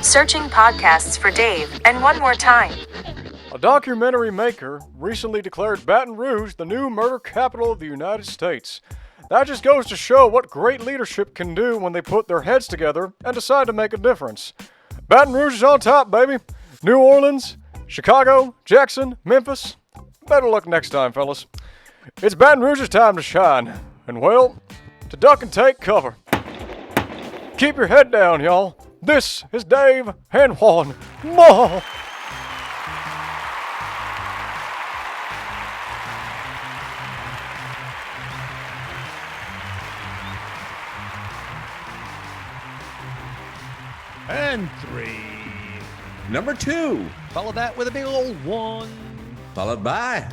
Searching podcasts for Dave, and one more time. A documentary maker recently declared Baton Rouge the new murder capital of the United States. That just goes to show what great leadership can do when they put their heads together and decide to make a difference. Baton Rouge is on top, baby. New Orleans, Chicago, Jackson, Memphis. Better luck next time, fellas. It's Baton Rouge's time to shine. And well, to duck and take cover. Keep your head down, y'all. This is Dave and Juan. More. And 3. Number 2. Follow that with a big old 1. Followed by.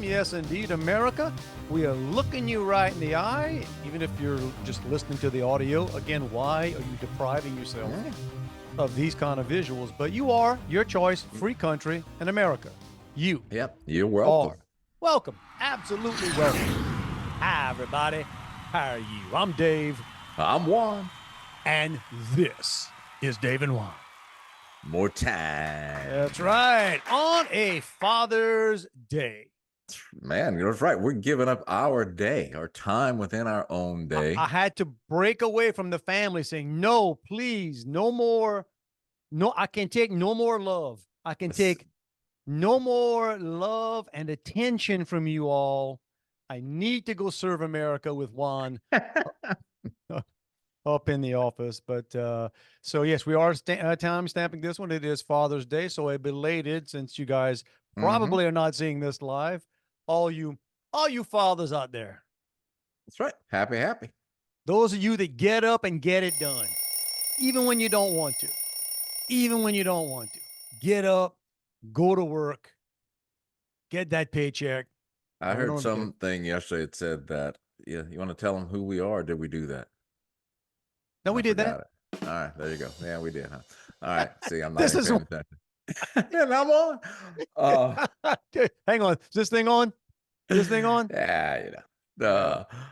Yes, indeed, America. We are looking you right in the eye, even if you're just listening to the audio. Again, why are you depriving yourself of these kind of visuals? But you are, your choice, free country in America. You. Yep, you're welcome. Are. Welcome. Absolutely welcome. Hi, everybody. How are you? I'm Dave. I'm Juan. And this is Dave and Juan. More time. That's right. On a Father's Day. Man, that's right. We're giving up our day, our time within our own day. I had to break away from the family saying, no, please, no more. No, I can take no more love. I can take no more love and attention from you all. I need to go serve America with Juan up in the office. But so, yes, we are time stamping this one. It is Father's Day. So a belated, since you guys probably are not seeing this live, all you fathers out there. That's right. Happy. Those of you that get up and get it done, even when you don't want to. Even when you don't want to. Get up, go to work, get that paycheck. I heard something yesterday. It said that, you want to tell them who we are? Or did we do that? No, we did that. All right, there you go. Yeah, we did, huh? All right. See, I'm not This is paying attention. Yeah, I'm on. Hang on. Is this thing on? Is this thing on? Yeah,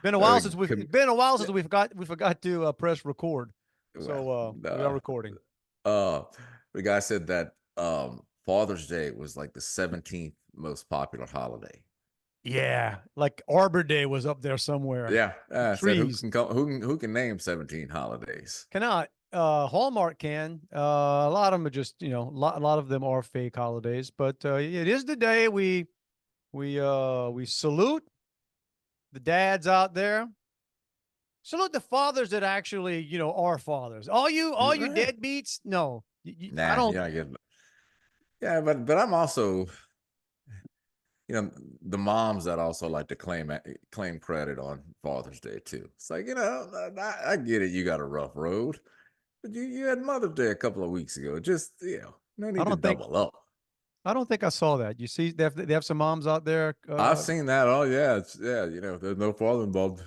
Been a while since we forgot to press record. So we are recording. The guy said that Father's Day was like the 17th most popular holiday. Yeah, like Arbor Day was up there somewhere. Yeah, trees. Who can name 17 holidays? Cannot. Hallmark can. A lot of them are just, a lot of them are fake holidays. But it is the day we salute the dads out there. Salute the fathers that actually, are fathers. All you deadbeats, no. Nah, I don't. Yeah, but I'm also, the moms that also like to claim credit on Father's Day too. It's like, I get it. You got a rough road, but you had Mother's Day a couple of weeks ago. Just, no need to double up. I don't think I saw that. You see, they have some moms out there. I've seen that. Oh yeah, there's no father involved.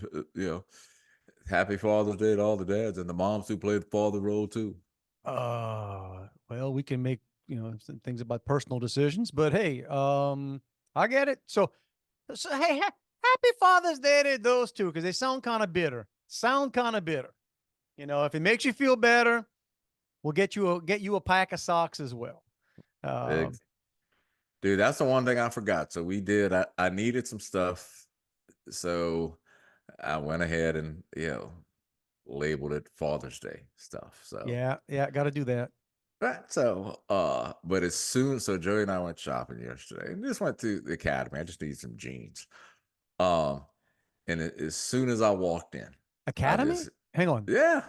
Happy Father's Day to all the dads and the moms who play the father role too. Well, we can make some things about personal decisions, but hey, I get it. So hey, happy Father's Day to those two, because they sound kind of bitter. If it makes you feel better, we'll get you a pack of socks as well. Dude, that's the one thing I forgot. So we did. I needed some stuff, so I went ahead and labeled it Father's Day stuff. So yeah, got to do that. Right. So, but so Joey and I went shopping yesterday and just went to the Academy. I just needed some jeans. And as soon as I walked in, Academy? Hang on. Yeah.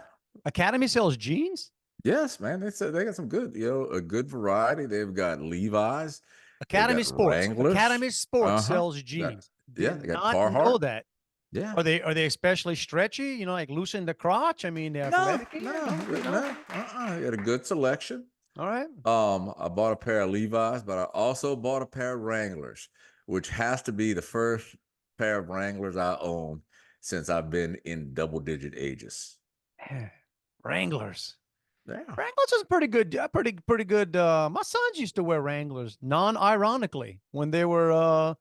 Academy sells jeans? Yes, man. They said they got some good, a good variety. They've got Levi's. Academy Sports. Wranglers. Academy Sports sells jeans. Yeah, they got Carhartt. Carhartt. Know that. Yeah. Are they especially stretchy? Like loosen the crotch? I mean, they're athletic. No. You had a good selection. All right. I bought a pair of Levi's, but I also bought a pair of Wranglers, which has to be the first pair of Wranglers I own since I've been in double-digit ages. Wranglers. Yeah. Wranglers is pretty good. Pretty good. My sons used to wear Wranglers, non-ironically, when they were,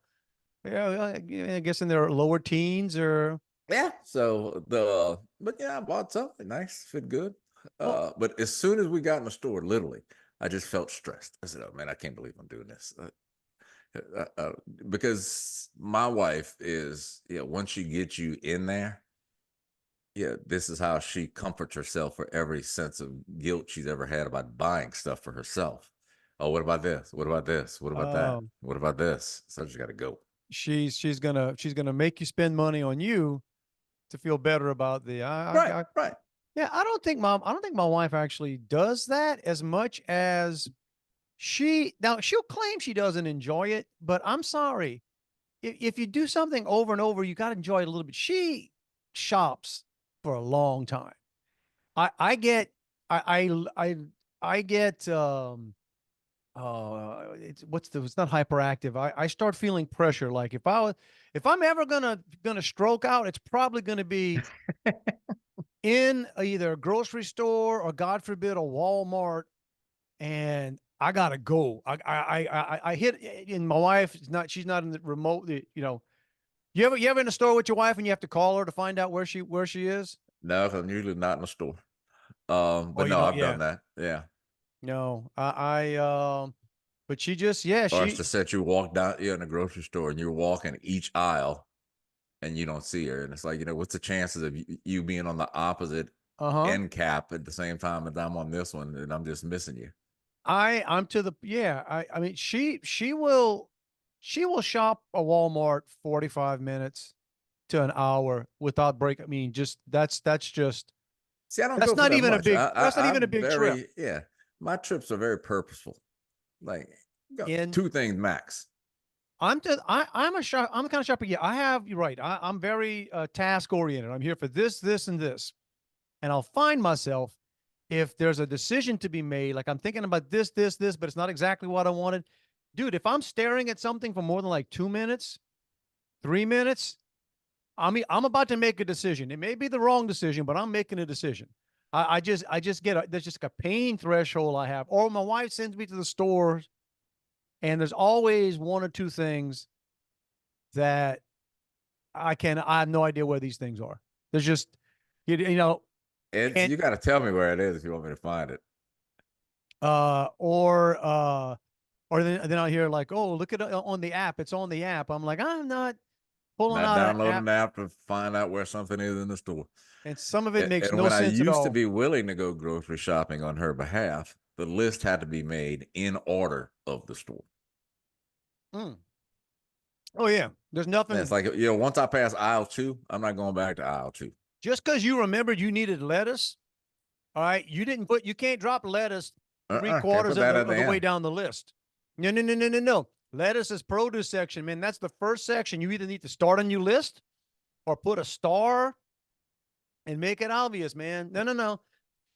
I guess in their lower teens or Yeah. But yeah, I bought something nice, fit good. Well, But as soon as we got in the store, literally, I just felt stressed. I said, "Oh man, I can't believe I'm doing this." Uh, uh, because my wife is, once she gets you in there, this is how she comforts herself for every sense of guilt she's ever had about buying stuff for herself. Oh, what about this? What about this? What about that? um, What about this? So I just got to go. she's gonna make you spend money on you to feel better about the Right, right. yeah, I don't think my wife actually does that as much as she'll claim she doesn't enjoy it, but I'm sorry. If you do something over and over, you got to enjoy it a little bit. She shops for a long time. I get I get it's not hyperactive. I start feeling pressure. Like if I'm ever gonna stroke out, it's probably gonna be in either a grocery store or God forbid a Walmart, and I gotta go. I hit and my wife is not she's not in the remote. You ever in a store with your wife and you have to call her to find out where she is? No, 'cause I'm usually not in the store. Oh, But you no, don't. I've Yeah. done that. Yeah. No. But she just Or it's the set you walk down in the grocery store and you're walking each aisle and you don't see her. And it's like, what's the chances of you being on the opposite uh-huh. end cap at the same time as I'm on this one and I'm just missing you? I'm to the yeah. I mean she will shop a Walmart 45 minutes to an hour without break. I mean, just that's just See, I don't that's go for not that even a much. big that's not even a I'm big trip. very, yeah, my trips are very purposeful. Like, got In two things max. I'm the kind of shopper. Yeah, you're right. I'm very task oriented. I'm here for this, and this. And I'll find myself if there's a decision to be made, like I'm thinking about this, but it's not exactly what I wanted. Dude, if I'm staring at something for more than like 2 minutes, 3 minutes, I'm about to make a decision. It may be the wrong decision, but I'm making a decision. I just there's just like a pain threshold I have. Or my wife sends me to the store, and there's always one or two things that I have no idea where these things are. There's just, you know, It's and you got to tell me where it is if you want me to find it. uh, or uh, or then I'll hear like, oh, look at it on the app. It's on the app. I'm like, I'm not pulling Not out an downloading app, the app to find out where something is in the store. and some of it makes And no when I sense at used to all. be willing to go grocery shopping on her behalf, the list had to be made in order of the store. Mm. Oh yeah, there's And it's nothing. like, once I pass aisle two, I'm not going back to aisle two. Just because you remembered you needed lettuce, all right, you can't drop lettuce three Can't quarters put of that the at the of the way end. down the list. No, no, no, no, no, no. Lettuce is produce section, man. That's the first section. You either need to start a new list or put a star and make it obvious, man. No, no, no.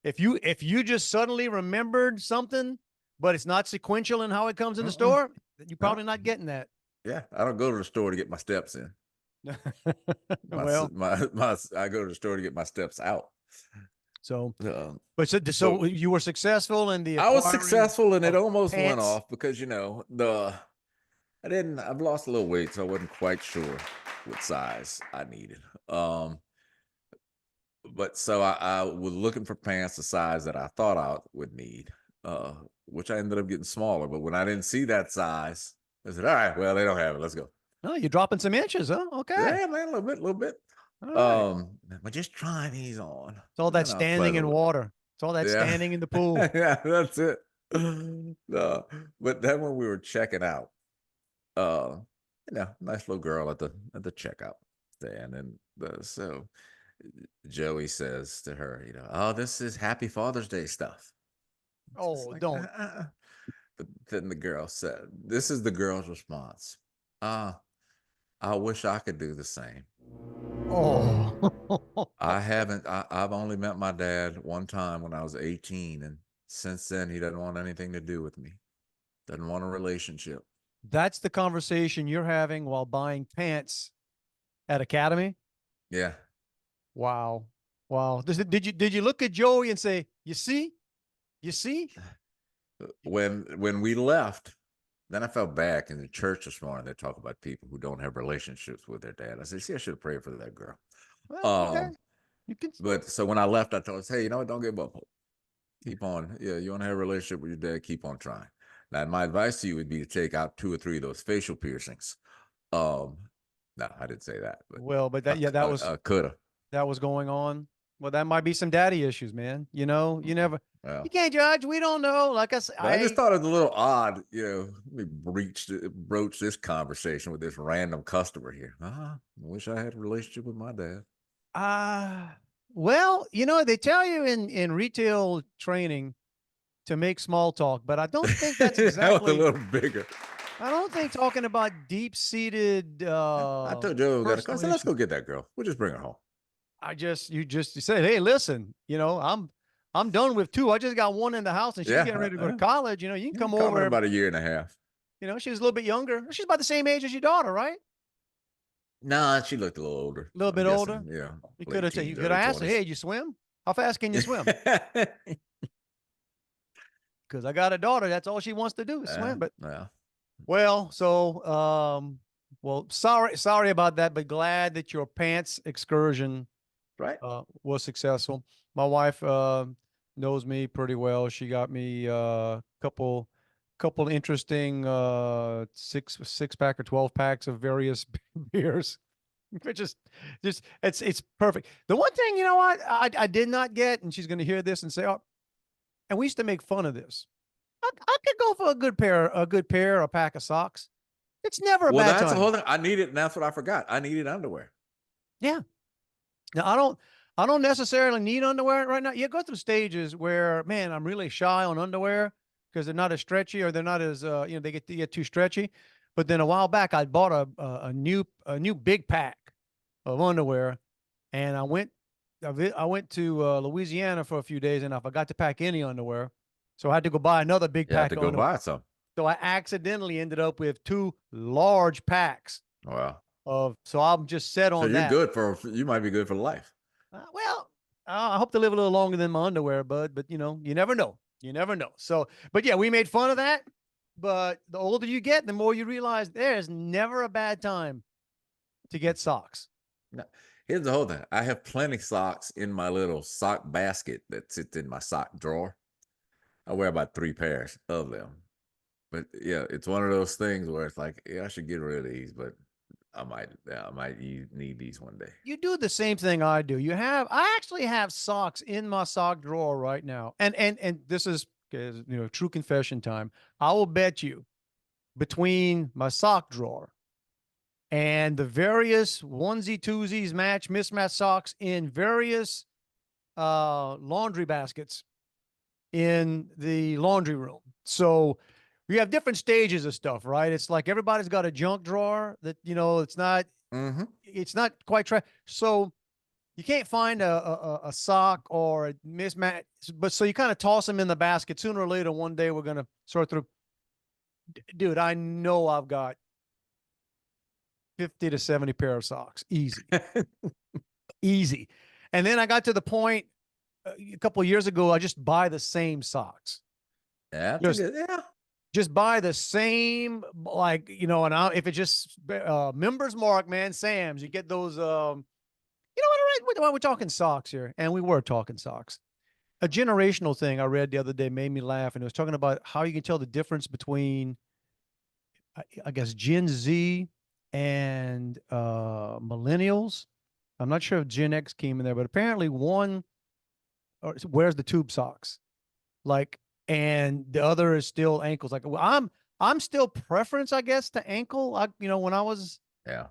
If you just suddenly remembered something, but it's not sequential in how it comes in the Mm-mm. store, you're No. probably not getting that. Yeah, I don't go to the store to get my steps in. Well, I go to the store to get my steps out. so Um, but but so you were successful in the I was acquiring successful and it of almost went pants. off because I've lost a little weight, so I wasn't quite sure what size I needed. But so I was looking for pants the size that I thought I would need, uh, which I ended up getting smaller. But when I didn't see that size, I said, "All right, well, they don't have it. Let's go." Oh, you're dropping some inches, huh? Okay. Yeah, man, a little bit, a little bit. All right. But just try these on, It's all that and I was standing in pleasantly, water. It's all that yeah, standing in the pool. yeah, that's it. No, but then when we were checking out, uh, nice little girl at the checkout stand, and so Joey says to her, "Oh, this is Happy Father's Day stuff." It's just Oh, like, don't. But then the girl said, "This is the girl's response. Ah, I wish I could do the same. Oh. I haven't. I've only met my dad one time when I was 18, and since then he doesn't want anything to do with me. Doesn't want a relationship." That's the conversation you're having while buying pants at Academy? Yeah. Wow. Wow. Did you look at Joey and say, "You see? You see?" When we left, then I felt bad in the church this morning. They talk about people who don't have relationships with their dad. I said, "See, I should have prayed for that girl." Well, okay. Um, You can. but so when I left, I told us, hey, you know what? Don't give up hope. Keep on. Yeah, you want to have a relationship with your dad? Keep on trying. Now, my advice to you would be to take out 2 or 3 of those facial piercings. Um, no, I didn't say that, but Well, but that yeah, coulda. that was going on. Well, that might be some daddy issues, man. You know, you never. Well, You can't judge. We don't know. Like I said, but I just thought it was a little odd, let me broach this conversation with this random customer here. I wish I had a relationship with my dad. uh well, you know, they tell you in retail training to make small talk, but I don't think that's That was a exactly. little bigger. I don't think talking about deep-seated I told Joe got a car. I personal said, let's issues. go get that girl. We'll just bring her home. You say, hey, listen, you know, I'm done with two. I just got one in the house, and she's getting Yeah, ready to go to college. You know, you can come call me in over. about a year and a half. You know, she's a little bit younger. She's about the same age as your daughter, right? Nah, she looked a little older. A little I'm bit older. guessing, You could late have. You teens, could have early asked her, hey, 20s. you swim? How fast can you swim? Because I got a daughter. That's all she wants to do is swim. But Yeah, well, so well, sorry about that, but glad that your pants excursion right. was successful. My wife knows me pretty well. She got me a couple interesting six pack or 12 packs of various beers, which is just it's perfect. The one thing, you know what, I did not get, and she's going to hear this and say, oh, and we used to make fun of this. I could go for a good pair, a pack of socks. It's never a Well, bad that's a whole time. thing. I needed, and that's what I forgot. I needed underwear. Yeah. Now I don't necessarily need underwear right now. You go through stages where, man, I'm really shy on underwear because they're not as stretchy or they're not as they get too stretchy. But then a while back I bought a new big pack of underwear, and I went to Louisiana for a few days, and I forgot to pack any underwear. So I had to go buy another big You have pack to of go underwear. buy some. So I accidentally ended up with two large packs Well, so I'm just set so on you're that. good you might be good for life. Well, I hope to live a little longer than my underwear, bud. But you know, you never know. You never know. So, but yeah, we made fun of that. But the older you get, the more you realize there's never a bad time to get socks. No, here's the whole thing. I have plenty socks in my little sock basket that sits in my sock drawer. I wear about 3 pairs of them. But yeah, it's one of those things where it's like, yeah, I should get rid of these, but I might need these one day. You do the same thing I do. I actually have socks in my sock drawer right now. And this is true confession time. I will bet you between my sock drawer and the various onesie twosies mismatched socks in various laundry baskets in the laundry room. So we have different stages of stuff, right? It's like everybody's got a junk drawer that Mm-hmm. it's not quite so you can't find a sock or a mismatch, but so you kind of toss them in the basket. Sooner or later, one day we're gonna sort through. Dude, I know I've got 50 to 70 pair of socks. Easy. Easy. And then I got to the point a couple of years ago, I just buy the same socks. Yeah, Just yeah. just buy the same, like, and if it's just members mark, man, Sam's, you get those, we're talking socks here, and we were talking socks. A generational thing I read the other day made me laugh, and it was talking about how you can tell the difference between, I guess, Gen Z and millennials. I'm not sure if Gen X came in there, but apparently one wears the tube socks, like, and the other is still ankles. Like, well, I'm still preference, I guess, to ankle. When I was, Yeah.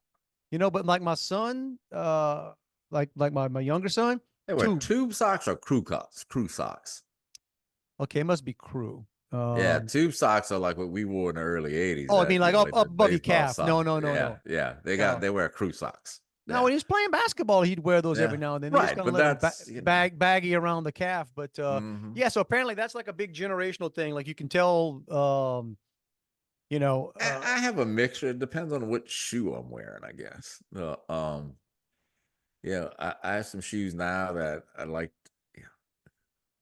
but like my son, like my younger son, They wear tube. tube socks or crew socks. Okay, it must be crew. Yeah, tube socks are like what we wore in the early 80s. I mean, like up Like the above your baseball calf. No, sock. no, no, Yeah, no, yeah. no. They wear crew socks. Now, Yeah. when he was playing basketball, he'd wear those every Yeah. now and then. They just Right. kind of But let them that's, baggy around the calf. But mhm. yeah, so apparently that's like a big generational thing. Like you can tell, you know, uh, I have a mixture. It depends on which shoe I'm wearing, I guess. Yeah, I have some shoes now that I like. Yeah,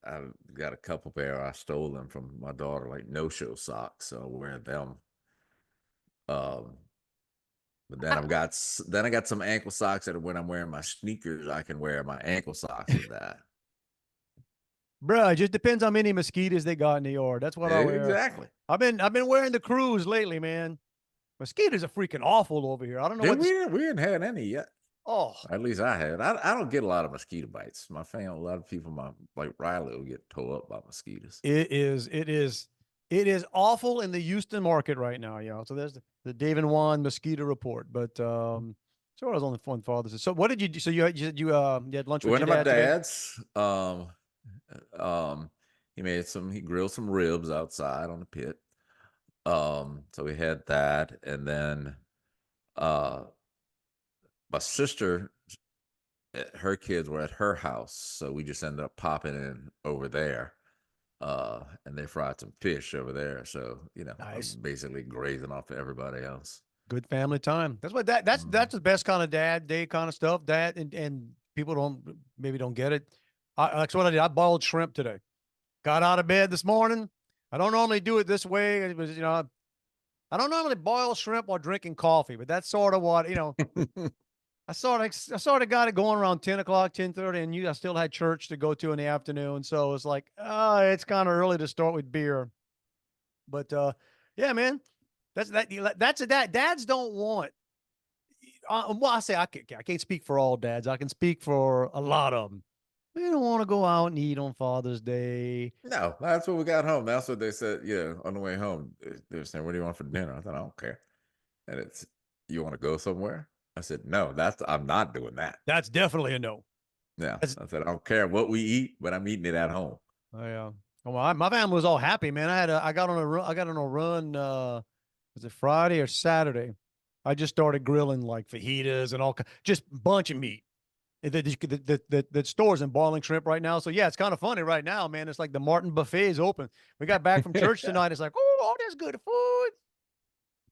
I've got a couple pair. I stole them from my daughter, like no-show socks. So I wear them. Um, But then then I got some ankle socks that when I'm wearing my sneakers, I can wear my ankle socks with that. Bruh, it just depends how many mosquitoes they got in the yard. That's what I wear. Exactly. I've been wearing the Cruise lately, man. Mosquitoes are freaking awful over here. I don't know Dude, what this. we didn't had any yet. Oh, At least I had. I don't get a lot of mosquito bites. My family, a lot of people, like Riley, will get tore up by mosquitoes. it is awful in the Houston market right now, y'all. So there's the Dave and Juan mosquito report. But so I was on the phone Father's Day. So what did you do? So you had lunch with Went your to my dad today? dad's. Um, he grilled some ribs outside on the pit. So we had that, and then uh, my sister, her kids were at her house, so we just ended up popping in over there. And they fried some fish over there. So, I'm Nice. basically grazing off of everybody else. Good family time. That's what that's Mhm. the best kind of dad day kind of stuff. That and people don't get it. That's what I did. I boiled shrimp today. Got out of bed this morning. I don't normally do it this way. It was, I don't normally boil shrimp while drinking coffee, but that's sort of what, I sort of got it going around 10 o'clock, 10:30, and I still had church to go to in the afternoon. So it's like, it's kind of early to start with beer. But yeah, man, that's a dad. Dads don't want. Well, I can't speak for all dads. I can speak for a lot of them. They don't want to go out and eat on Father's Day. No, that's what we got home. That's what they said. Yeah, on the way home, they were saying, "What do you want for dinner?" I thought, "I don't care." And it's, "You want to go somewhere?" I said, "No, I'm not doing that." That's definitely a no. Yeah, That's I said, "I don't care what we eat, but I'm eating it at home." well, my family was all happy, man. I got on a run. I got on a run. Was it Friday or Saturday? I just started grilling like fajitas and just bunch of meat. The stores in boiling shrimp right now. So yeah, it's kind of funny right now, man. It's like the Martin buffet is open. We got back from church tonight. It's like, oh, all this good food,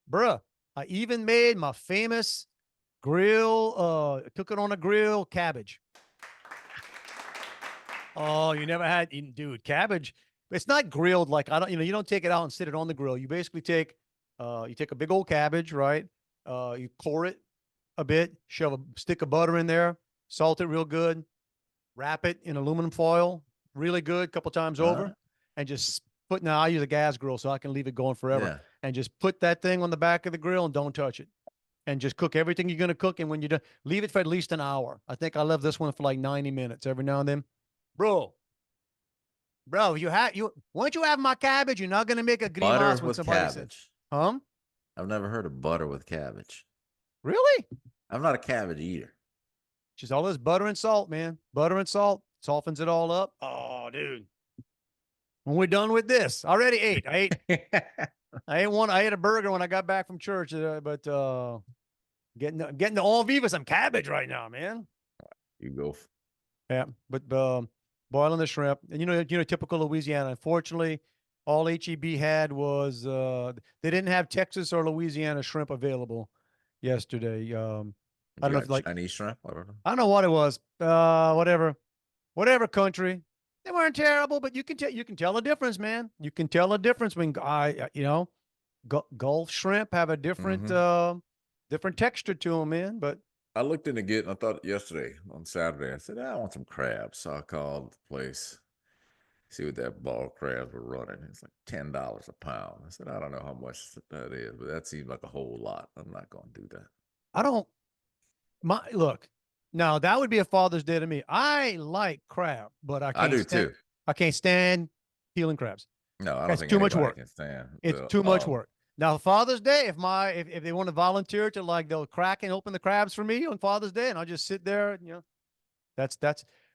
bruh. I even made my famous cook it on a grill cabbage. Oh, you never had, dude, cabbage. It's not grilled like I don't, you don't take it out and sit it on the grill. You basically take a big old cabbage, right? You core it a bit, shove a stick of butter in there, salt it real good, wrap it in aluminum foil, really good, couple times over, Huh? and just now I use a gas grill so I can leave it going forever, Yeah. and just put that thing on the back of the grill and don't touch it, and just cook everything you're gonna cook. And when you're done, leave it for at least an hour. I think I left this one for like 90 minutes every now and then, bro. Bro, once you have my cabbage, you're not gonna make a Butter grimace when with somebody says, cabbage. "Huh? I've never heard of butter with cabbage. Really?" I'm not a cabbage eater. Just all this butter and salt, man. Butter and salt softens it all up. Oh, dude. When we're done with this, I already ate. I ate a burger when I got back from church, but getting the all viva some cabbage right now, man. You go. Yeah, but boiling the shrimp, and typical Louisiana. Unfortunately, all HEB had was they didn't have Texas or Louisiana shrimp available yesterday. I You don't know got if like Chinese shrimp? Whatever. I don't know what it was. Whatever country. They weren't terrible, but you can tell the difference, man. You can tell the difference when Gulf shrimp have a different Hmm. different texture to them, man. But I looked into getting, I thought yesterday on Saturday, I said, I want some crabs. So I called the place, see what that ball crabs were running. It's like $10 a pound. I said, I don't know how much that is, but that seems like a whole lot. I'm not going to do that. I don't my look. Now that would be a Father's Day to me. I like crab, but I I can't do stand too. I can't stand peeling crabs. No, I don't That's think too much anybody work. can stand It's the too much work. Now Father's Day, if they want to volunteer to like they'll crack and open the crabs for me on Father's Day, and I'll just sit there. That's.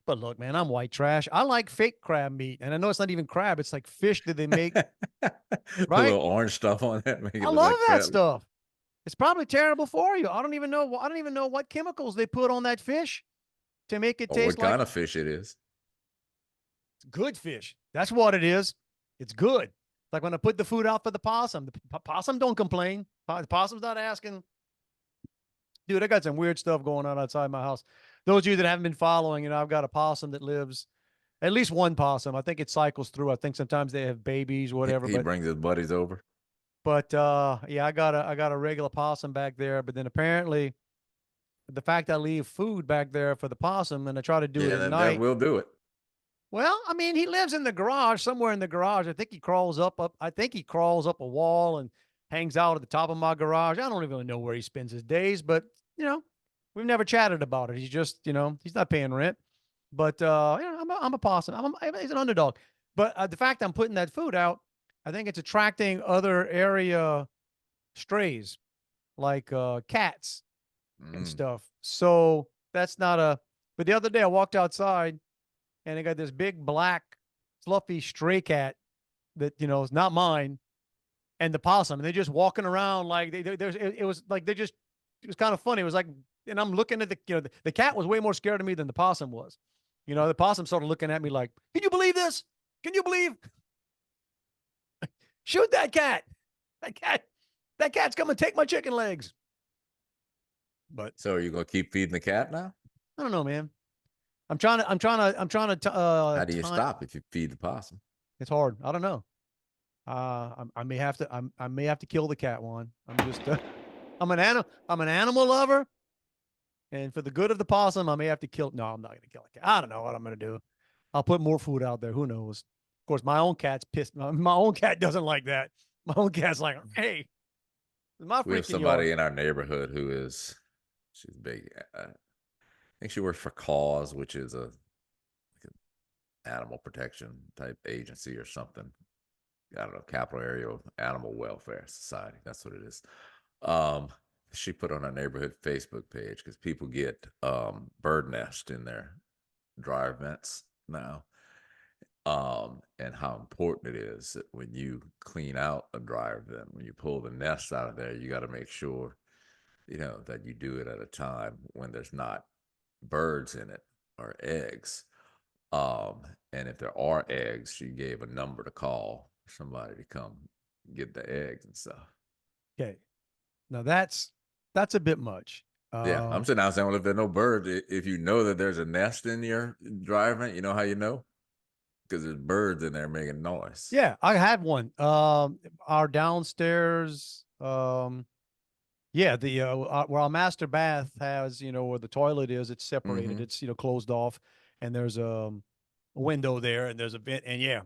But look, man, I'm white trash. I like fake crab meat, and I know it's not even crab. It's like fish that they make, Put a right? little orange stuff on that, make I it look love like that crab. stuff. It's probably terrible for you. I don't even know. I don't even know what chemicals they put on that fish to make it Or taste what like kind of fish it is. good fish. That's what it is. It's good. Like when I put the food out for the possum, the possum don't complain. The possum's not asking. Dude, I got some weird stuff going on outside my house. Those of you that haven't been following, I've got a possum that lives, at least one possum. I think it cycles through. I think sometimes they have babies, whatever. He But brings his buddies over. But yeah, I got a regular possum back there. But then apparently, the fact I leave food back there for the possum and I try to do it Yeah, at that night. will do it. Well, I mean, he lives in the garage, somewhere in the garage. I think he crawls up. I think he crawls up a wall and hangs out at the top of my garage. I don't even know where he spends his days, but you know, we've never chatted about it. He's just, he's not paying rent. But I'm a possum. He's an underdog. But the fact I'm putting that food out, I think it's attracting other area strays like cats and Mm. stuff. So that's not a. But the other day I walked outside and I got this big black fluffy stray cat that is not mine, and the possum, and they're just walking around like it was like it was kind of funny. It was like, and I'm looking at the cat was way more scared of me than the possum was. The possum started looking at me like, "Can you believe this? Can you believe? Shoot that cat! That cat! That cat's coming to take my chicken legs." But So are you gonna keep feeding the cat now? I don't know, man. I'm trying to How do you time. stop if you feed the possum? It's hard. I don't know. I may have to. I may have to kill the cat one. I'm just. I'm an animal lover, and for the good of the possum, I may have to kill. No, I'm not going to kill a cat. I don't know what I'm going to do. I'll put more food out there. Who knows? Of course, my own cat's pissed. My own cat doesn't like that. My own cat's like, "Hey, it's my We have freaking yard." somebody in our neighborhood who is she's big. I think she works for Cause, which is a animal protection type agency or something. I don't know, Capital Area Animal Welfare Society. That's what it is. Um, she put on our neighborhood Facebook page because people get bird nest in their dryer vents now. And how important it is that when you clean out a dryer vent, when you pull the nest out of there, you got to make sure, that you do it at a time when there's not birds in it or eggs. Um, and if there are eggs, she gave a number to call for somebody to come get the eggs and stuff. Okay, now that's a bit much. Yeah, I'm sitting out saying, well, if there's no birds, if you know that there's a nest in your dryer vent, you know how you know? Because there's birds in there making noise. Yeah, I had one. Our downstairs, yeah, the where our master bath has, where the toilet is, it's separated. Mm-hmm. It's closed off, and there's a window there, and there's a vent, and yeah,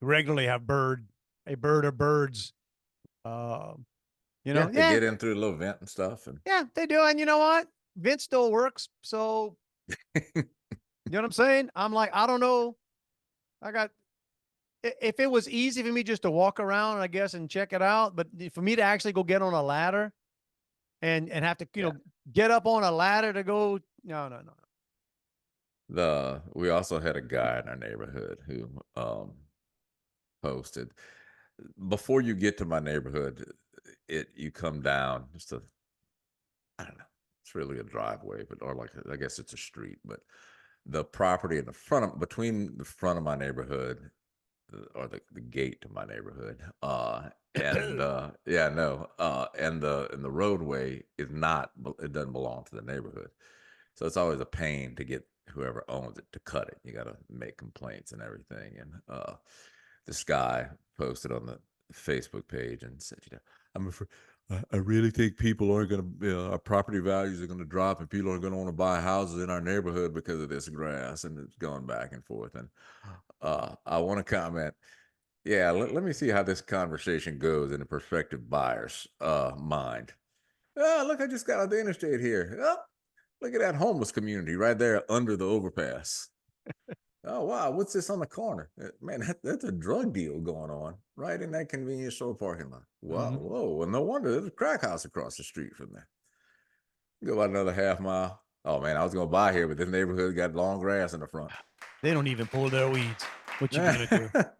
regularly have a bird or birds. Uh, Yeah, they yeah, get in through the little vent and stuff. And yeah, they do, and you know what? Vent still works, so you know what I'm saying? I'm like, I don't know. I got if it was easy for me just to walk around, I guess, and check it out, but for me to actually go get on a ladder and have to, yeah. get up on a ladder to go, no, no, no. We also had a guy in our neighborhood who posted before you get to my neighborhood, you come down just a I don't know, it's really a driveway, but or like I guess it's a street, but the property in the between the front of my neighborhood or the gate to my neighborhood and yeah no and the roadway is not it doesn't belong to the neighborhood, so it's always a pain to get whoever owns it to cut it. You got to make complaints and everything. And this guy posted on the Facebook page and said, I'm afraid, I really think people are going to, our property values are going to drop and people are going to want to buy houses in our neighborhood because of this grass. And it's going back and forth. And I want to comment. Yeah, let me see how this conversation goes in a prospective buyer's mind. Oh, look, I just got out the interstate here. Oh, look at that homeless community right there under the overpass. Oh, wow. What's this on the corner? Man, that's a drug deal going on right in that convenience store parking lot. Wow. Mhm. Whoa. Well, no wonder there's a crack house across the street from there. Go about another half mile. Oh, man, I was going to buy here, but this neighborhood got long grass in the front. They don't even pull their weeds. What you gonna do? Have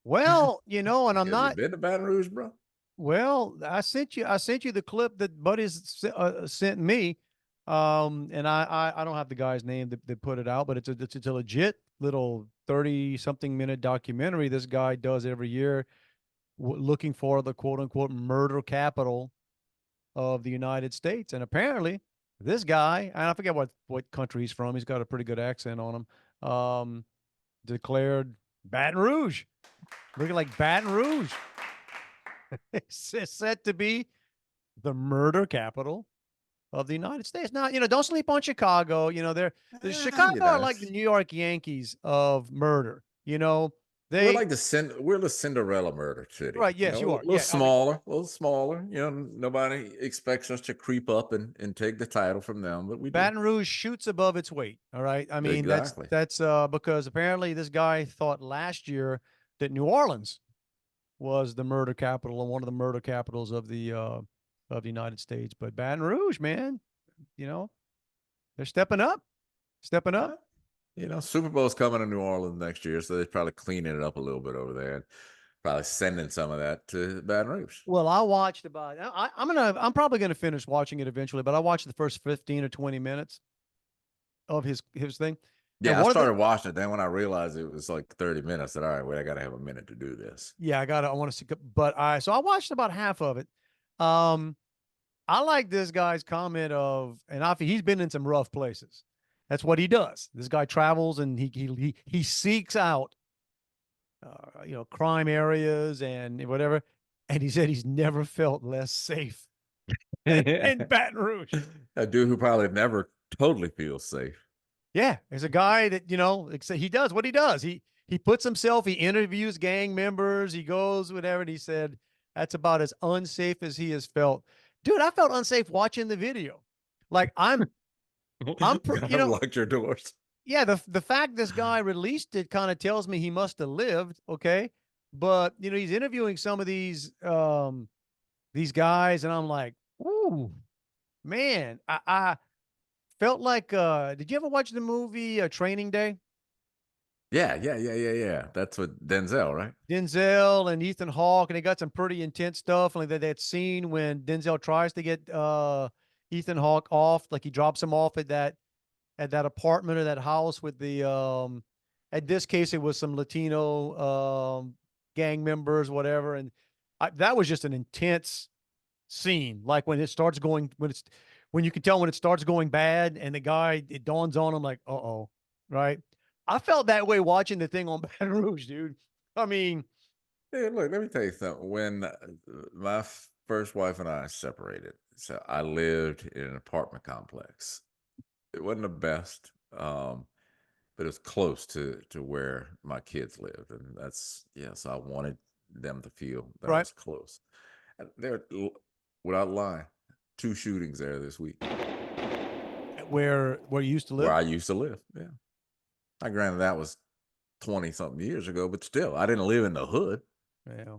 Well, and I'm you not. been to Baton Rouge, bro? Well, I sent you the clip that Buddy's sent me. And I don't have the guy's name that put it out, but it's a legit little 30-something minute documentary this guy does every year, looking for the quote unquote murder capital of the United States. And apparently this guy, and I forget what country he's from, he's got a pretty good accent on him, declared Baton Rouge, looking like Baton Rouge. It's set to be the murder capital of the United States. Now, don't sleep on Chicago. The Chicago are like the New York Yankees of murder. We're They like we're the Cinderella murder city. right. Yes, you A are. little Yeah, I mean, smaller, a little smaller. Nobody expects us to creep up and take the title from them, but we do. Baton Rouge shoots above its weight. All right. I mean, Exactly. that's because apparently this guy thought last year that New Orleans was the murder capital and one of the murder capitals of the United States. But Baton Rouge, man, you know, they're stepping up. Super Bowl's coming to New Orleans next year, so they're probably cleaning it up a little bit over there and probably sending some of that to Baton Rouge. Well, I watched I'm probably gonna finish watching it eventually, but I watched the first 15 or 20 minutes of his thing. And Yeah, I started watching it. Then when I realized it was like 30 minutes, I said, all right, wait, I got to have a minute to do this. Yeah, I want to see, but so I watched about half of it. I like this guy's comment and he's been in some rough places. That's what he does. This guy travels and he seeks out, crime areas and whatever. And he said he's never felt less safe in Baton Rouge. A dude who probably never totally feels safe. Yeah, there's a guy that he does what he does. He puts himself. He interviews gang members. He goes whatever. And he said that's about as unsafe as he has felt. Dude, I felt unsafe watching the video. Like I'm locked your doors. Yeah, the fact this guy released it kind of tells me he must have lived. Okay, but he's interviewing some of these guys, and I'm like, ooh, man, I felt like. Did you ever watch the movie Training Day? Yeah. That's what Denzel, right? Denzel and Ethan Hawke, and they got some pretty intense stuff. Like that scene when Denzel tries to get Ethan Hawke off, like he drops him off at that apartment or that house with the at this case it was some Latino gang members, whatever, and that was just an intense scene. Like when you can tell when it starts going bad, and the guy, it dawns on him like, uh-oh, right? I felt that way watching the thing on Baton Rouge, dude. I mean, hey, look, let me tell you something. When my first wife and I separated, so I lived in an apartment complex. It wasn't the best, but it was close to where my kids lived, and so I wanted them to feel that I right. was close. And there, without lying, 2 shootings there this week. Where you used to live? Where I used to live, yeah. I granted that was 20-something years ago, but still, I didn't live in the hood. Yeah.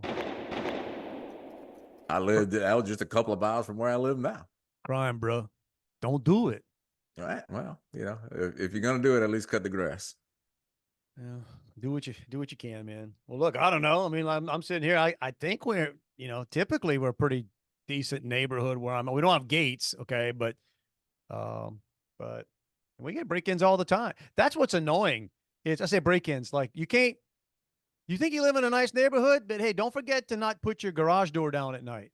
I was just a couple of miles from where I live now. Crime, bro. Don't do it. All right. Well, if you're gonna do it, at least cut the grass. Yeah. Do what you can, man. Well, look, I don't know. I mean, I'm sitting here. I think we're, typically we're a pretty decent neighborhood where we don't have gates, okay, but we get break-ins all the time. That's what's annoying. I say break-ins, like you think you live in a nice neighborhood, but hey, don't forget to not put your garage door down at night.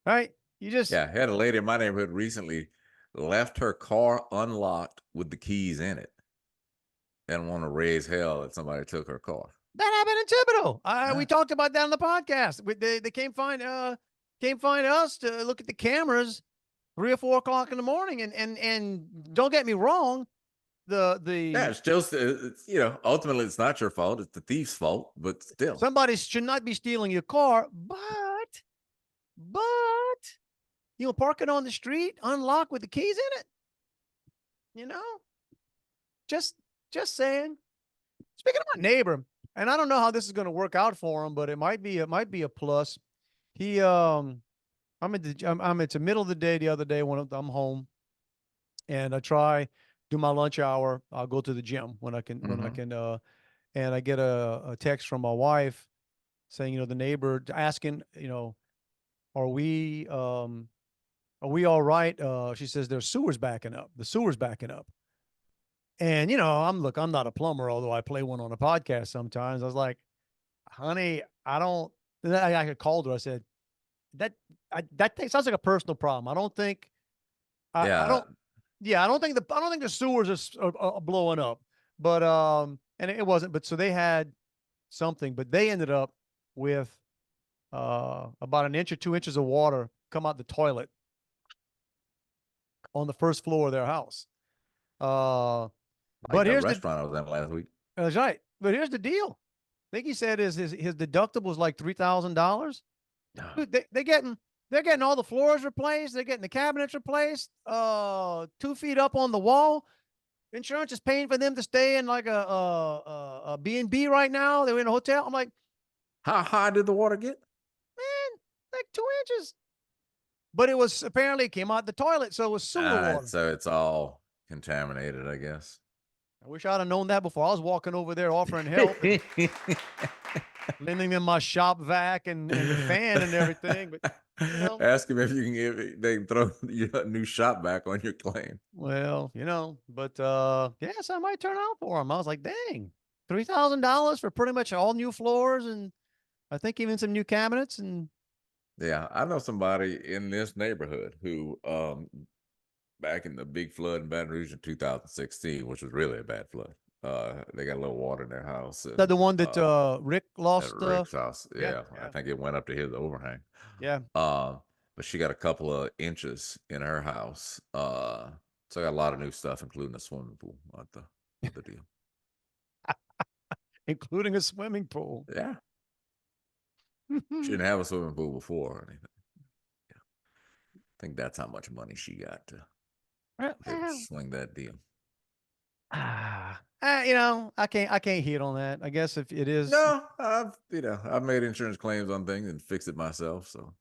Right? I had a lady in my neighborhood recently left her car unlocked with the keys in it and want to raise hell that somebody took her car. That happened in Thibodeau. We talked about that on the podcast. They came find us to look at the cameras 3 or 4 o'clock in the morning. And don't get me wrong. It's just, ultimately it's not your fault. It's the thief's fault, but still. Somebody should not be stealing your car, but park it on the street, unlock with the keys in it. Just saying. Speaking of my neighbor, and I don't know how this is going to work out for him, but it might be a plus. He it's the middle of the day the other day when I'm home, and I try do my lunch hour. I'll go to the gym when I can and I get a text from my wife saying, the neighbor asking, are we all right? She says there's sewers backing up. The sewer's backing up. And, I'm not a plumber, although I play one on a podcast sometimes. I was like, honey, I called her. I said, that thing sounds like a personal problem. I don't think the sewers are blowing up, but, and it wasn't, but so they had something, but they ended up with, about an inch or 2 inches of water come out the toilet on the first floor of their house. Like But that here's the restaurant I was in last week. that's right. But here's the deal. I think he said his deductible was like $3,000. Dude, they're getting all the floors replaced. They're getting the cabinets replaced. 2 feet up on the wall. Insurance is paying for them to stay in like a B&B right now. They're in a hotel. I'm like, How high did the water get? man, like 2 inches. But it was apparently came out the toilet, so it was sewer water. So it's all contaminated, I guess. I wish I'd have known that before. I was walking over there offering help and lending them my shop vac and the fan and everything. But ask him if you can they can throw your new shop back on your claim. well, but yes, I might turn out for them. I was like, dang, $3,000 for pretty much all new floors and I think even some new cabinets and Yeah, I know somebody in this neighborhood who back in the big flood in Baton Rouge in 2016, which was really a bad flood. They got a little water in their house. is that the one that Rick lost? At Rick's house. Yeah, I think it went up to his overhang. yeah. But she got a couple of inches in her house. So I got a lot of new stuff, including a swimming pool. What the deal? Including a swimming pool. Yeah. She didn't have a swimming pool before or anything. Yeah. I think that's how much money she got to swing that deal. I can't hit on that. I guess if it is No, I've made insurance claims on things and fixed it myself. So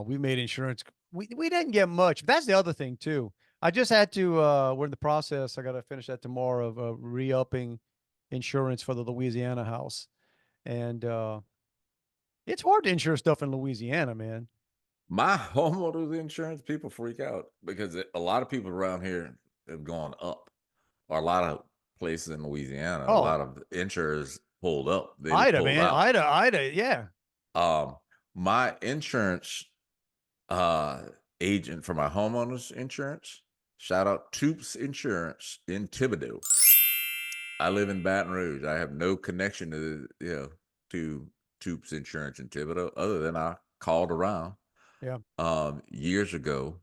we made insurance. We didn't get much. That's the other thing too. I just had to we're in the process. I gotta finish that tomorrow of re-upping insurance for the Louisiana house. And it's hard to insure stuff in Louisiana, man. my homeowners insurance, people freak out because a lot of people around here have gone up, or a lot of places in Louisiana, a lot of insurers pulled up. They just Ida, pulled man. out. Ida, yeah. My insurance agent for my homeowners insurance, shout out Toops Insurance in Thibodeau. I live in Baton Rouge. I have no connection to Toops Insurance in Thibodeau other than I called around Yeah. years ago,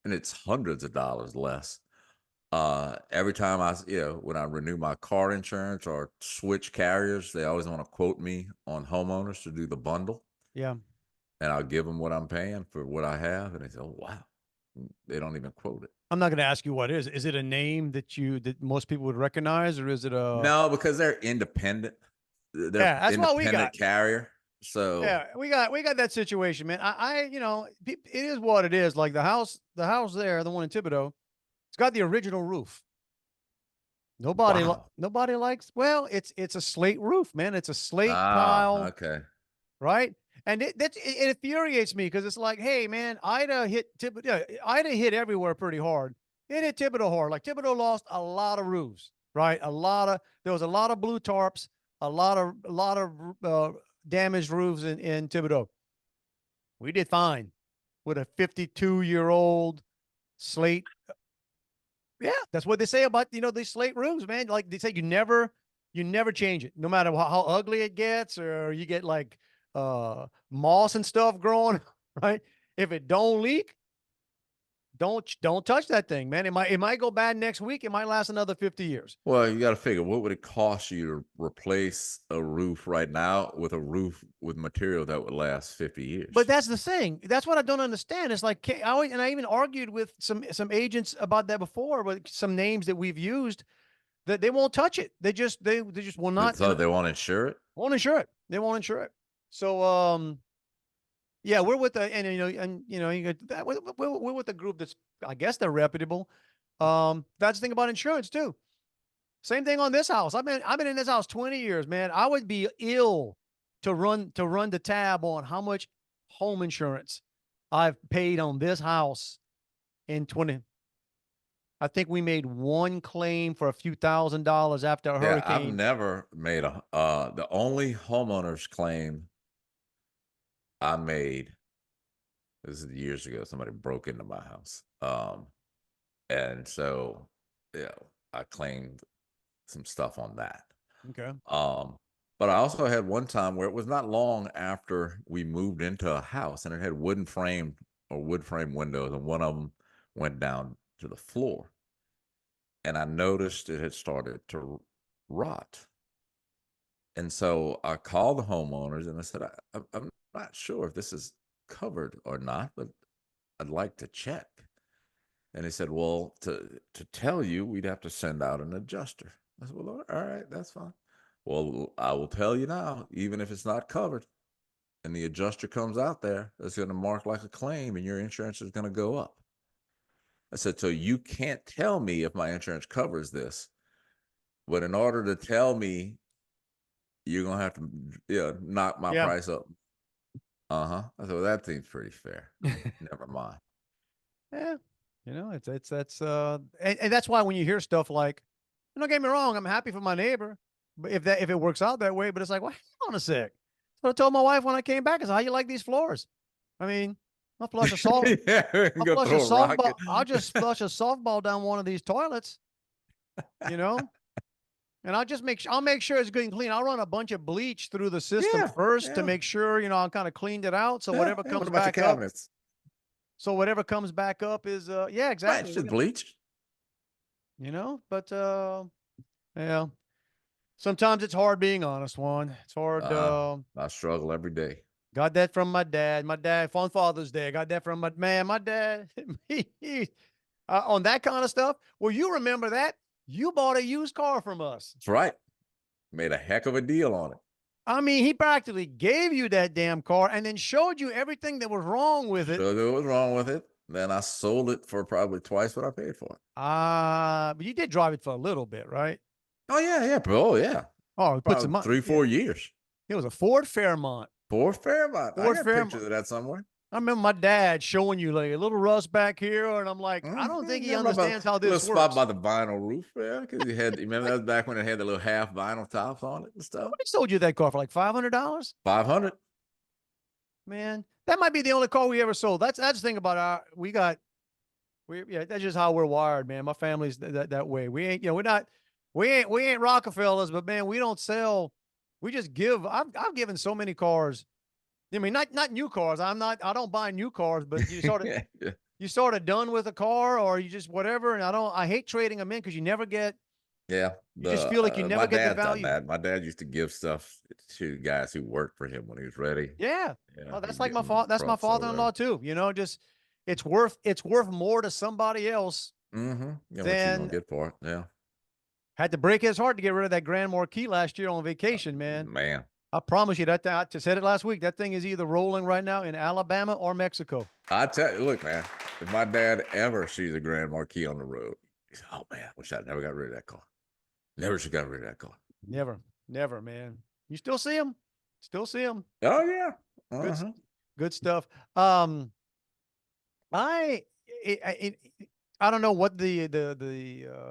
and it's hundreds of dollars less. Every time when I renew my car insurance or switch carriers, they always want to quote me on homeowners to do the bundle. Yeah. And I'll give them what I'm paying for what I have, and they say, "Oh wow," they don't even quote it. I'm not going to ask you what is. Is it a name that most people would recognize, or is it a no? Because they're independent. They're that's what we got. Carrier. So yeah, we got that situation, man. It is what it is. Like the house there, the one in Thibodeau, it's got the original roof. Nobody likes. Well, it's a slate roof, man. It's a slate tile. Okay. Right. And it infuriates me because it's like, hey, man, Ida hit everywhere pretty hard. It hit Thibodeau hard. Like Thibodeau lost a lot of roofs, right? There was a lot of blue tarps, a lot of damaged roofs in Thibodeau. We did fine with a 52-year-old slate. Yeah, that's what they say about these slate roofs, man. Like they say, you never change it, no matter how ugly it gets, or you get like moss and stuff growing, right? If it don't leak, don't touch that thing, man. It might go bad next week. It might last another 50 years. Well, you got to figure, what would it cost you to replace a roof right now with a roof with material that would last 50 years? But that's the thing. That's what I don't understand. It's like, I even argued with some agents about that before, with some names that we've used, that they won't touch it. They just will not. So they won't insure it? Won't insure it. They won't insure it. So, yeah, we're with we're with a group that's, I guess they're reputable. That's the thing about insurance too. Same thing on this house. I've been in this house 20 years, man. I would be ill to run the tab on how much home insurance I've paid on this house in 20. I think we made one claim for a few $1,000s after a hurricane. I've never made the only homeowner's claim I made, this is years ago, somebody broke into my house. And so, I claimed some stuff on that. Okay. But But I also had one time where it was not long after we moved into a house, and it had wood frame windows, and one of them went down to the floor. And I noticed it had started to rot. And so I called the homeowners and I said, I'm not sure if this is covered or not, but I'd like to check. And they said, well, to tell you, we'd have to send out an adjuster. I said, well, all right, that's fine. Well, I will tell you now, even if it's not covered and the adjuster comes out there, it's going to mark like a claim and your insurance is going to go up. I said, so you can't tell me if my insurance covers this, but in order to tell me, you're going to have to knock my price up. I said, well, that seems pretty fair. Never mind. Yeah. It's and that's why when you hear stuff like, don't get me wrong, I'm happy for my neighbor, but if it works out that way, but it's like, well, hang on a sec. That's what I told my wife when I came back. I said, how you like these floors? I mean, I'll flush a softball. I'll just flush a softball down one of these toilets, and I'll make sure it's good and clean. I'll run a bunch of bleach through the system first to make sure, I kind of cleaned it out. So whatever comes back up. So whatever comes back up is, exactly. Right, it's just bleach. But, yeah. Sometimes it's hard being honest, Juan. It's hard. I struggle every day. Got that from my dad. My dad, on Father's Day, I got that from my dad. On that kind of stuff. Well, you remember that? You bought a used car from us. That's right. Made a heck of a deal on it. I mean, he practically gave you that damn car and then showed you everything that was wrong with it. Showed you what was wrong with it. Then I sold it for probably twice what I paid for it. But you did drive it for a little bit, right? Oh, yeah. Oh, yeah. Oh, it put some 3-4 years. It was a Ford Fairmont. I got pictures of that somewhere. I remember my dad showing you like a little rust back here, and I'm like, I don't think he understands how this works. Little spot by the vinyl roof, because you remember that was back when it had the little half vinyl tops on it and stuff. Somebody sold you that car for like $500? $500. Man, that might be the only car we ever sold. That's the thing about that's just how we're wired, man. My family's that way. We ain't, we ain't Rockefellers, but man, we don't sell. We just give. I've given so many cars. I mean, not new cars. I don't buy new cars, but you you sort of done with a car or you just whatever. And I hate trading them in because you never get. Yeah. You just feel like you never get the value. Done that. My dad used to give stuff to guys who worked for him when he was ready. Yeah. Well, that's like my father. That's my father-in-law too. Just it's worth more to somebody else. Mm-hmm. Yeah, than what you gonna get for it. Yeah. Had to break his heart to get rid of that Grand Marquis last year on vacation, man. Man. I promise you that I just said it last week. That thing is either rolling right now in Alabama or Mexico. I tell you, look, man, if my dad ever sees a Grand Marquis on the road, he says, oh man, wish I never got rid of that car. Never should got rid of that car. Never, man. You still see him? Still see him. Oh yeah. Good stuff. I don't know what the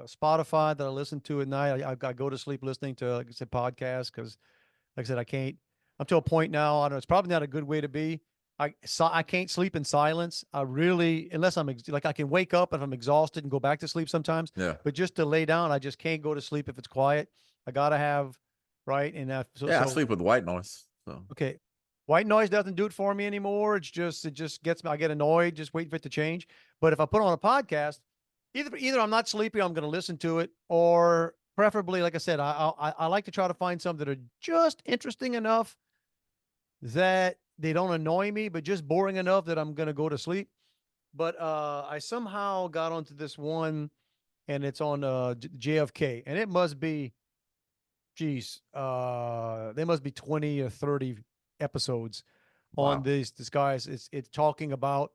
Spotify that I listen to at night. I go to sleep listening to, like I said, podcasts because, like I said, I can't. I'm to a point now. I don't know. It's probably not a good way to be. I can't sleep in silence. I really, unless I'm like I can wake up if I'm exhausted and go back to sleep sometimes. Yeah. But just to lay down, I just can't go to sleep if it's quiet. I gotta have right. And I sleep with white noise. So okay. White noise doesn't do it for me anymore. It just gets me. I get annoyed just waiting for it to change. But if I put on a podcast, either I'm not sleepy, I'm going to listen to it, or preferably, like I said, I like to try to find some that are just interesting enough that they don't annoy me, but just boring enough that I'm going to go to sleep. But I somehow got onto this one, and it's on JFK, and it must be, they must be 20 or 30 episodes on this guys. It's talking about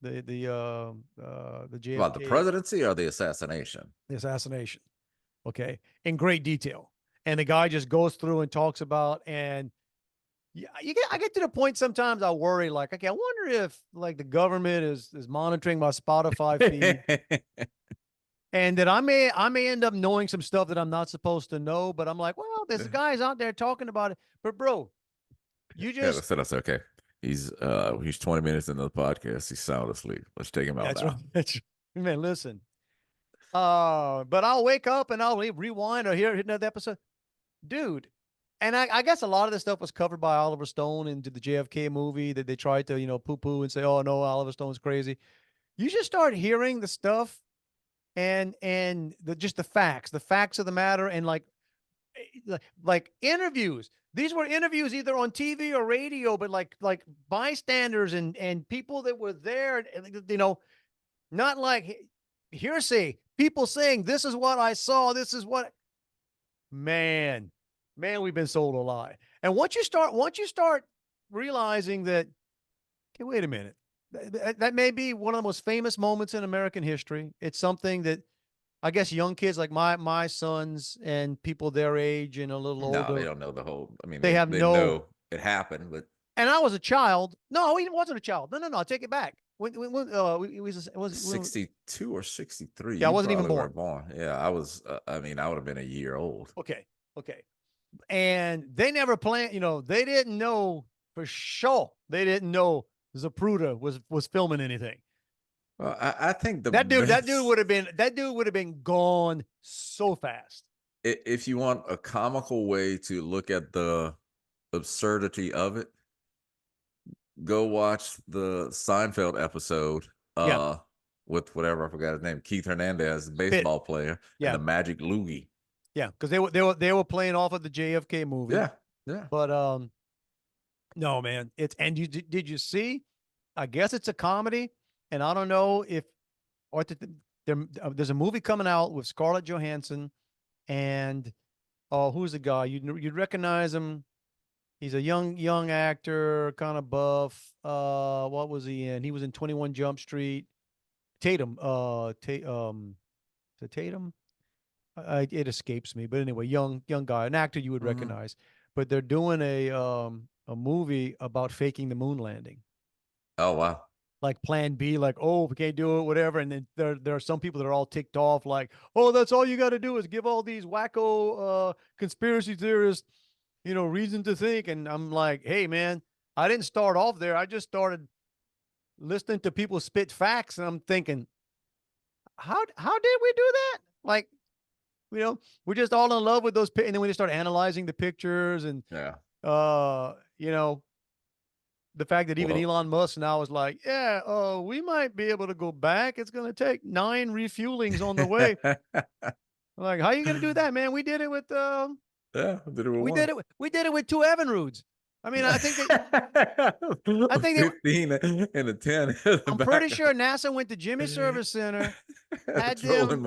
the JFK, about the presidency or the assassination. Okay, in great detail, and the guy just goes through and talks about, and I get to the point sometimes I worry, like, okay, I wonder if like the government is monitoring my Spotify feed. And that I may end up knowing some stuff that I'm not supposed to know, but I'm like, well, there's guys out there talking about it. But bro, you just that's okay. He's 20 minutes into the podcast. He's sound asleep. Let's take him out now. Right. Man, listen. But I'll wake up and I'll rewind or hear another episode. Dude, And I guess a lot of this stuff was covered by Oliver Stone into the JFK movie that they tried to, poo-poo and say, oh no, Oliver Stone's crazy. You just start hearing the stuff and just the facts of the matter, and like interviews. These were interviews either on TV or radio, but like bystanders and people that were there, not like hearsay. People saying, this is what I saw, this is what man, we've been sold a lie. And once you start realizing that, okay, wait a minute, that may be one of the most famous moments in American history. It's something that I guess young kids like my sons and people their age and a little No, they older, don't know the whole. I mean, they have they no. know it happened, but And I was a child. No, he wasn't a child. No. I take it back. It was 62 or 63. Yeah, I You wasn't even probably weren't born. born. Yeah, I was. I mean, I would have been a year old. Okay. And they never planned. They didn't know for sure. They didn't know Zapruder was filming anything. Well, I think That dude would have been gone so fast. If you want a comical way to look at the absurdity of it, go watch the Seinfeld episode Yeah. with whatever, I forgot his name, Keith Hernandez, the Spit. baseball player, Yeah. and the Magic Loogie. Yeah, because they were playing off of the JFK movie. Yeah. But no, man, did you see? I guess it's a comedy, and I don't know if there's a movie coming out with Scarlett Johansson and who's the guy? You'd recognize him. He's a young actor, kind of buff. What was he in? He was in 21 Jump Street. Tatum. Is it Tatum? It escapes me, but anyway, young guy, an actor you would recognize. But they're doing a movie about faking the moon landing. Oh wow. Like Plan B, like, oh, we can't do it, whatever. And then there are some people that are all ticked off, like, oh, that's all you got to do is give all these wacko conspiracy theorists, reason to think. And I'm like, hey, man, I didn't start off there. I just started listening to people spit facts, and I'm thinking, how did we do that? Like, we're just all in love with those. And then we just start analyzing the pictures and, Yeah. The fact that even Elon Musk now is like, yeah, we might be able to go back. It's going to take 9 refuelings on the way. Like, how are you going to do that, man? We did it with, yeah, we did it with 2 Evinrudes. I mean, I think they 15 and a 10. I'm pretty sure NASA went to Jimmy Service Center, had them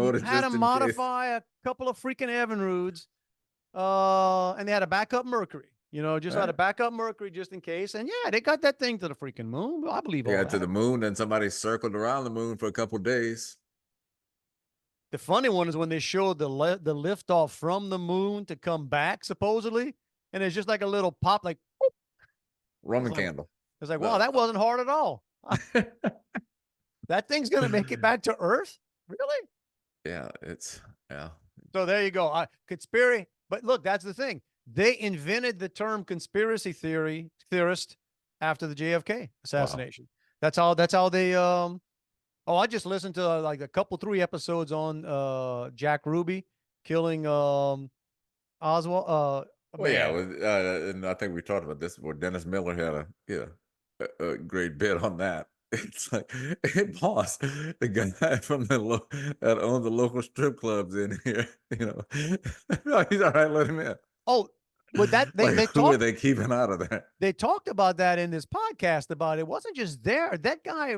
modify a couple of freaking Evinrudes, and they had a backup Mercury. Had a backup Mercury just in case. And yeah, they got that thing to the freaking moon. I believe all that. Yeah, to the moon, and somebody circled around the moon for a couple of days. The funny one is when they showed the lift off from the moon to come back, supposedly, and it's just like a little pop, like whoop. Roman candle. It's like, wow, that wasn't hard at all. That thing's gonna make it back to Earth, really? Yeah, So there you go. Conspiracy, but look, that's the thing. They invented the term conspiracy theorist after the JFK assassination. Wow. That's how they I just listened to like a couple 3 episodes on Jack Ruby killing Oswald and I think we talked about this before. Dennis Miller had a great bit on that. It's like, hey, boss, the guy from that owns the local strip clubs in here, no, he's all right, let him in. Oh, but that who are they keeping out of there? They talked about that in this podcast about it. Wasn't just there. That guy,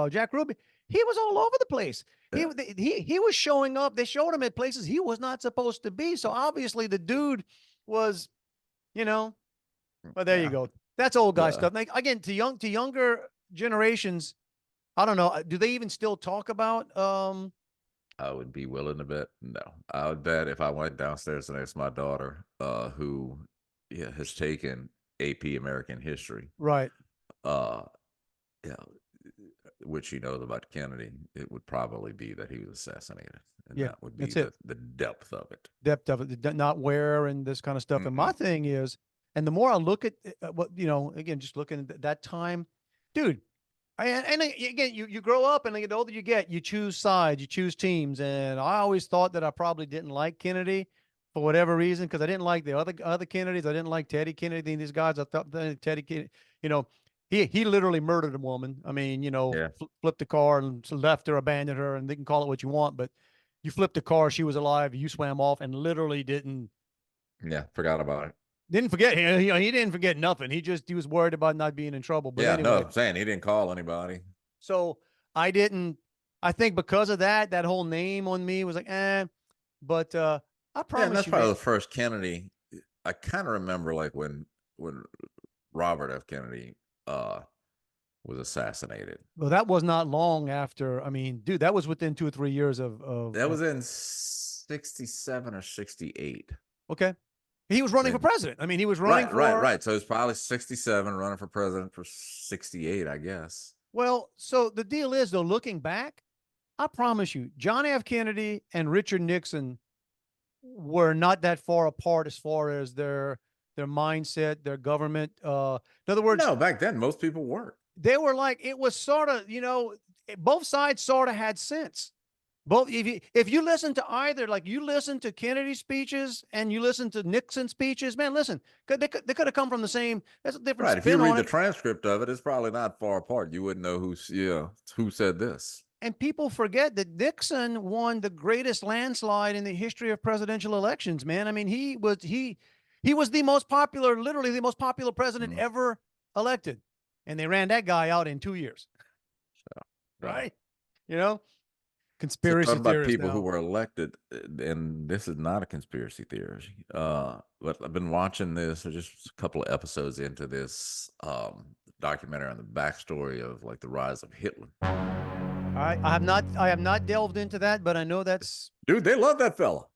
Jack Ruby, he was all over the place. Yeah. He was showing up. They showed him at places he was not supposed to be. So obviously the dude was, but there you go. That's old guy stuff. Like, again, to younger generations, I don't know. Do they even still talk about? I would be willing to bet. No, I would bet if I went downstairs and asked my daughter, who has taken AP American history, right? Which she knows about Kennedy, it would probably be that he was assassinated, and that would be the depth of it. Not where and this kind of stuff. Mm-hmm. And my thing is, and the more I look at what again, just looking at that time, dude. And again, you grow up, and the older you get, you choose sides, you choose teams. And I always thought that I probably didn't like Kennedy, for whatever reason, because I didn't like the other Kennedys. I didn't like Teddy Kennedy and these guys. I thought that Teddy Kennedy, you know, he literally murdered a woman. I mean, Yeah. flipped the car and left her, abandoned her, and they can call it what you want, but you flipped the car, she was alive, you swam off, and literally Yeah. Forgot about it. didn't forget. He didn't forget nothing. He was worried about not being in trouble. But Yeah. No, anyway, I'm saying he didn't call anybody. so I didn't. I think because of that, that whole name on me was like, eh. But I Yeah, and promise that's you, probably man. the first Kennedy. I kind of remember like when Robert F. Kennedy was assassinated. Well, that was not long after. I mean, dude, that was within 2 or 3 years That was in 67 or 68. okay. He was running for And president. I mean, he was running for. right. So it's probably 67, running for president for 68, I guess. Well, so the deal is, though, looking back, I promise you, John F. Kennedy and Richard Nixon were not that far apart as far as their mindset, their government. In other words, No, back then most people weren't. they were like, it was sort of, both sides sort of had sense. Both, if you listen to either, like you listen to Kennedy's speeches and you listen to Nixon's speeches, man, listen, they could have come from the same. There's a different Right. If you spin read on the it. transcript of it, it's probably not far apart. You wouldn't know who said this. And people forget that Nixon won the greatest landslide in the history of presidential elections, man. I mean, he was the most popular, literally the most popular president Mhm. ever elected. And they ran that guy out in 2 years. So, Right? You know, So conspiracy talking about theorists people who now. were elected, and this is not a conspiracy theory, but I've been watching this, or just a couple of episodes into this documentary on the backstory of like the rise of Hitler. I have not delved into that, but I know that's. Dude, they love that fella.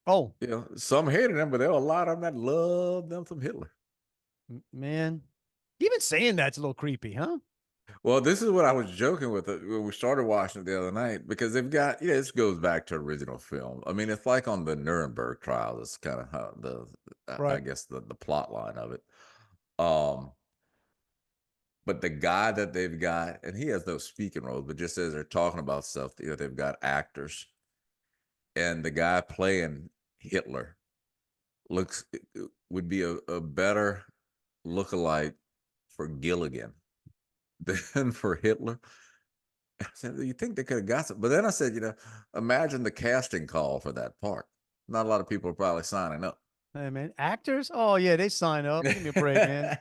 Oh, You know, some hated him, but there were a lot of them that loved them some Hitler. man. Even saying that's a little creepy, huh? Well, this is what I was joking with when we started watching it the other night, because they've got, this goes back to original film. I mean, it's like on the Nuremberg trial. That's kind of how I Right. guess the plot line of it. Um, but the guy that they've got, and he has no speaking roles, but just as they're talking about stuff, they've got actors, and the guy playing Hitler would be a better lookalike for Gilligan than for Hitler. I said, you think they could have got some? But then I said, imagine the casting call for that part. Not a lot of people are probably signing up. Hey, man, actors? Oh yeah, they sign up. Give me a break, man.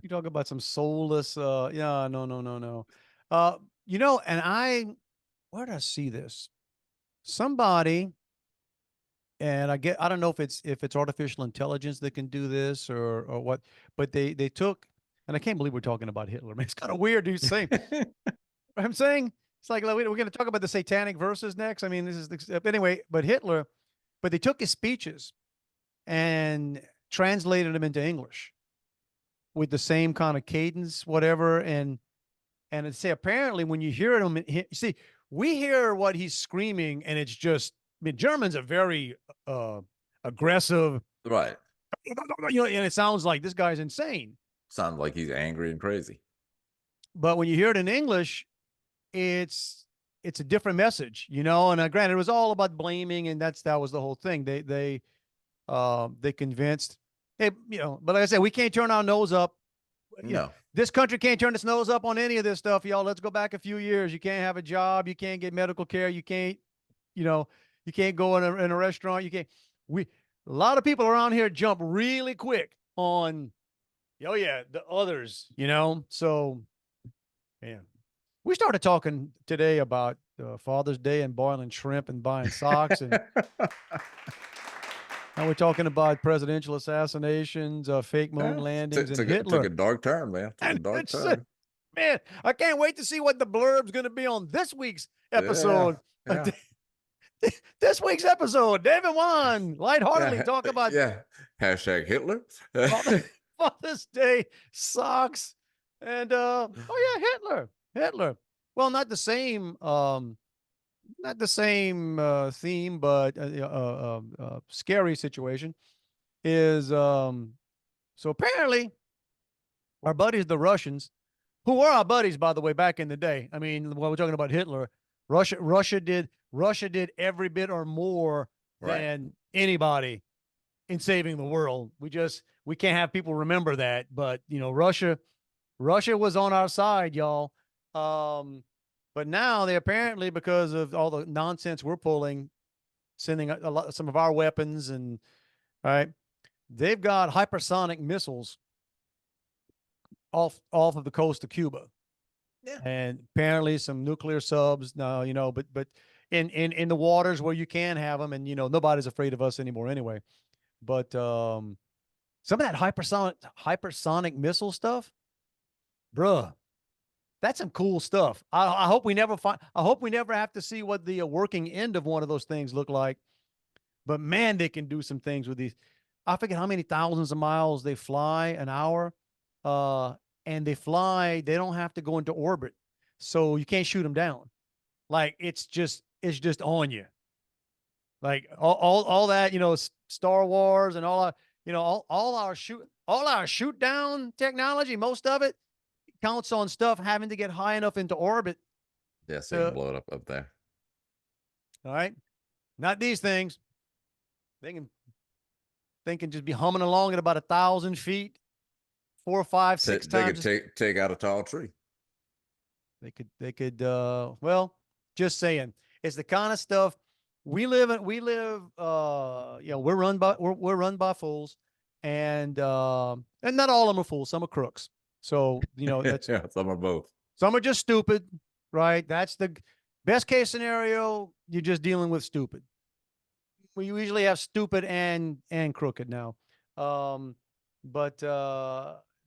You talk about some soulless. Yeah, no, no, no, no. And where did I see this? Somebody, and I don't know if it's artificial intelligence that can do this or what, but they took, and I can't believe we're talking about Hitler, man. It's kind of weird, dude. Saying I'm saying it's like we're going to talk about the satanic verses next. I mean, this is anyway, but Hitler, but they took his speeches and translated them into English with the same kind of cadence, whatever. And it say apparently when you hear him, see, we hear what he's screaming, and it's just. I mean, Germans are very aggressive, Right. and it sounds like this guy's insane. Sounds like he's angry and crazy. But when you hear it in English, it's a different message, And granted, it was all about blaming, and that was the whole thing. They convinced, hey, but like I said, we can't turn our nose up. No. This country can't turn its nose up on any of this stuff, y'all. Let's go back a few years. You can't have a job. You can't get medical care. You can't, you can't go in a restaurant. You can't. A lot of people around here jump really quick on, oh yeah, the others, So, man, we started talking today about Father's Day and boiling shrimp and buying socks, and now we're talking about presidential assassinations, fake moon landings, and Hitler. Took a dark turn, man. Took a dark turn. Man, I can't wait to see what the blurb's going to be on this week's episode. Yeah. This week's episode, Dave and Juan lightheartedly talk about hashtag Hitler. Father's Day socks, and Hitler. Well, not the same theme, but scary situation is so apparently our buddies, the Russians, who were our buddies, by the way, back in the day. I mean, when we're talking about Hitler, Russia did every bit or more Right. than anybody in saving the world. We can't have people remember that. But Russia was on our side, y'all. But now they apparently, because of all the nonsense we're pulling, sending some of our weapons, and right, they've got hypersonic missiles off of the coast of Cuba, Yeah. and apparently some nuclear subs. No, but in the waters where you can have them, and nobody's afraid of us anymore anyway. But some of that hypersonic missile stuff, bruh, that's some cool stuff. I hope we never find. I hope we never have to see what the working end of one of those things look like. But man, they can do some things with these. I forget how many thousands of miles they fly an hour, and they fly. They don't have to go into orbit, so you can't shoot them down. Like it's just on you. Like all that Star Wars and all our shoot down technology. Most of it counts on stuff having to get high enough into orbit. Yeah, so you can blow it up there. All right, not these things. They can just be humming along at about 1,000 feet, 4, 5, 6 times. They could take out a tall tree. They could. Well, just saying, it's the kind of stuff we live. We're run by fools, and not all of them are fools. Some are crooks. So that's yeah, some are both. Some are just stupid, right? That's the best case scenario. You're just dealing with stupid. We usually have stupid and crooked now. But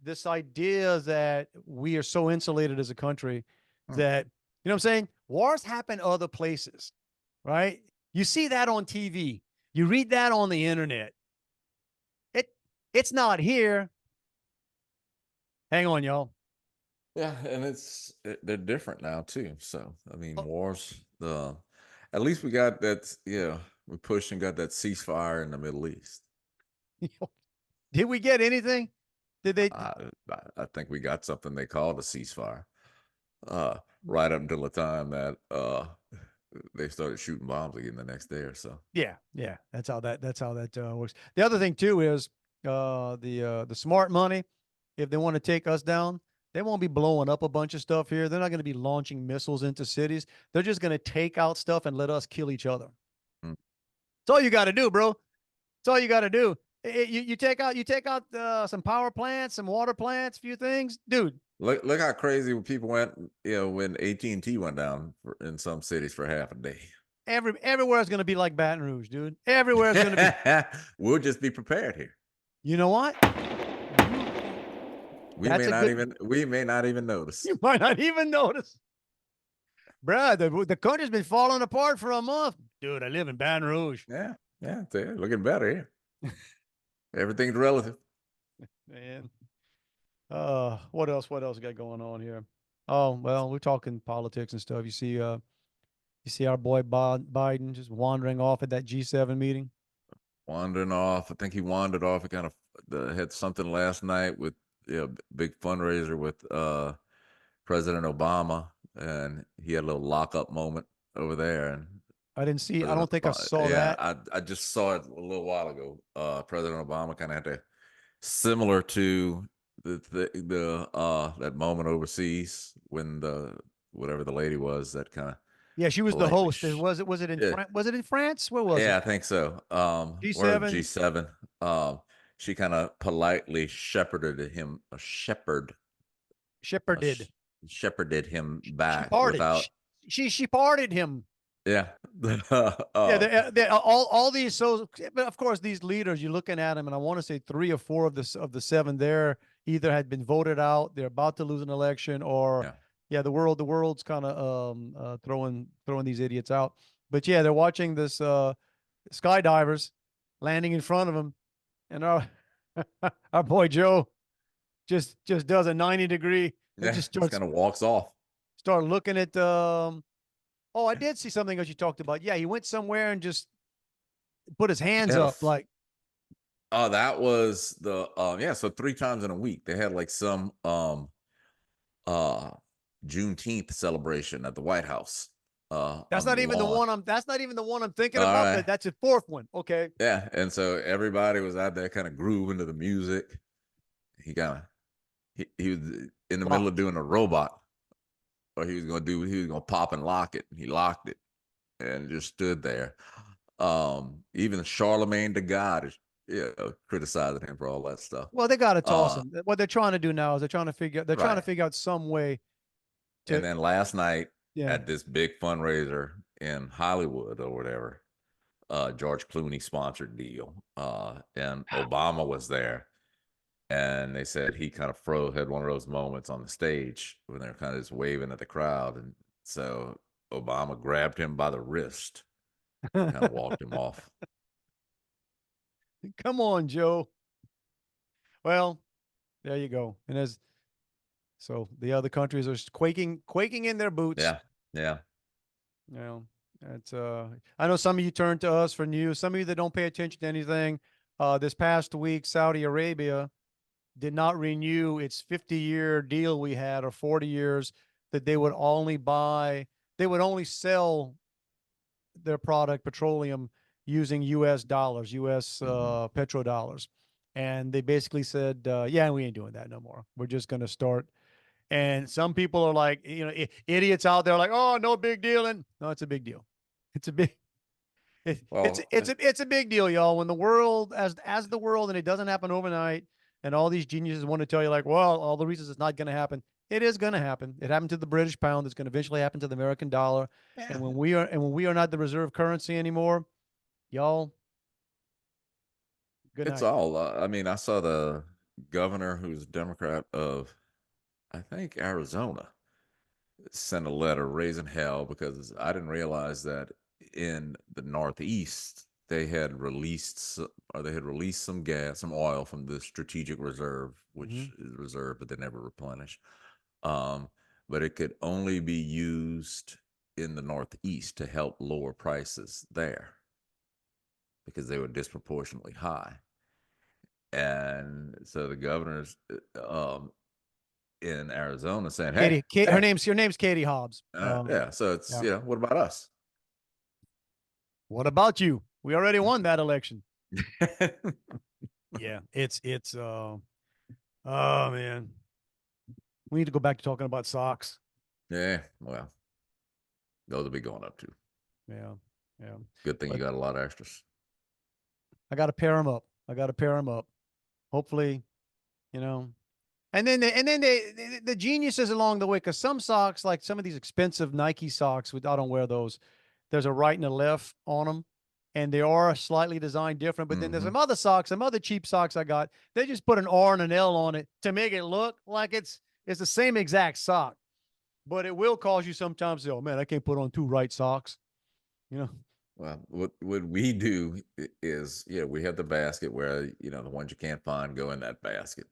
this idea that we are so insulated as a country that, what I'm saying? Wars happen other places, right? You see that on TV. You read that on the internet. It's not here. Hang on, y'all. Yeah, and they're different now too. So I mean, wars. At least we got that. Yeah, we pushed and got that ceasefire in the Middle East. Did we get anything? Did they? I think we got something they called a ceasefire. Right up until the time that they started shooting bombs again the next day or so. Yeah. That's how that works. The other thing too is the smart money. If they want to take us down, they won't be blowing up a bunch of stuff here. They're not going to be launching missiles into cities. They're just going to take out stuff and let us kill each other. That's all you got to do, bro. That's all you got to do. You take out some power plants, some water plants, a few things, dude. Look how crazy people went, when AT&T went down in some cities for half a day. Everywhere is going to be like Baton Rouge, dude. Everywhere is going to be. We'll just be prepared here. You know what? We may not even notice. You might not even notice. Bruh, the country's been falling apart for a month. Dude, I live in Baton Rouge. Yeah, looking better here. Everything's relative. Man. What else got going on here? Oh, well, we're talking politics and stuff. You see our boy Biden just wandering off at that G7 meeting? Wandering off. I think he wandered off. He kind of had something last night with big fundraiser with President Obama, and he had a little lockup moment over there. And I didn't see. I don't think I saw that. I just saw it a little while ago. President Obama kind of had to, similar to that moment overseas when whatever the lady was that kind of. Yeah, she was the host. Was it in was it in France? Where was it? Yeah, I think so. G7. G7. She kind of politely shepherded him back without. She parted him. Yeah. All these. So, but of course, these leaders, you're looking at them, and I want to say 3 or 4 of the 7 there either had been voted out, they're about to lose an election, or the world's kind of throwing these idiots out. But yeah, they're watching this skydivers landing in front of them, and our boy Joe just does a 90-degree. Just kind of walks off. Start looking at. Oh, I did see something that you talked about. Yeah, he went somewhere and just put his hands up like. Oh, that was the so 3 times in a week they had like some Juneteenth celebration at the White House. That's on the not even the lawn. one. That's not even the one I'm thinking All about. right. That's a fourth one. Okay. Yeah, and so everybody was out there kind of grooving to the music. He kind of he was in the middle of Rocked. doing a robot, or he was gonna pop and lock it. He locked it and just stood there. Even Charlemagne the God is criticizing him for all that stuff. Well, they got to toss Uh, him. What they're trying to do now is they're trying to right. figure out some way And to then last night yeah. at this big fundraiser in Hollywood or whatever, George Clooney sponsored deal, and Obama was there, and they said he kind of had one of those moments on the stage when they're kind of just waving at the crowd, and so Obama grabbed him by the wrist, kind of walked him off. Come on, Joe. Well, there you go. And as so the other countries are quaking in their boots. Yeah, yeah. You know, it's I know some of you turn to us for news. Some of you that don't pay attention to anything. This past week, Saudi Arabia did not renew its 50-year deal we had, or 40 years, that they would only sell their product, petroleum, using U.S. dollars, U.S. Mhm. Petrodollars. And they basically said, yeah, we ain't doing that no more. We're just going to start. And some people are like, idiots out there like, oh, no big deal. And no, it's a big deal. It's a big, Well, it's a big deal, y'all. When the world, as the world, and it doesn't happen overnight, and all these geniuses want to tell you like, well, all the reasons it's not going to happen. It is going to happen. It happened to the British pound. It's going to eventually happen to the American dollar. yeah, And when we are not the reserve currency anymore, y'all, good it's night. all. I mean, I saw the governor who's Democrat of, I think, Arizona, sent a letter raising hell because I didn't realize that in the Northeast they had released some gas, some oil from the strategic reserve, Mm-hmm. which is reserved but they never replenish. Um, but it could only be used in the Northeast to help lower prices there because they were disproportionately high. And so the governor's in Arizona saying, "Hey, Her hey, name's Katie Hobbs. yeah." So it's Yeah. what about us? What about you? We already won that election. Yeah, oh man. We need to go back to talking about socks. Yeah, well, those will be going up too. Yeah. Yeah. Good thing you But got a lot of extras. I got to pair them up. Hopefully, you know. And then the geniuses along the way, because some socks, like some of these expensive Nike socks, I don't wear those. There's a right and a left on them, and they are slightly designed different. But then there's Hmm. some other socks, some other cheap socks I got. They just put an R and an L on it to make it look like it's the same exact sock. But it will cause you sometimes to say, oh man, I can't put on two right socks. You know, Well, what we do is, we have the basket where the ones you can't find go in that basket.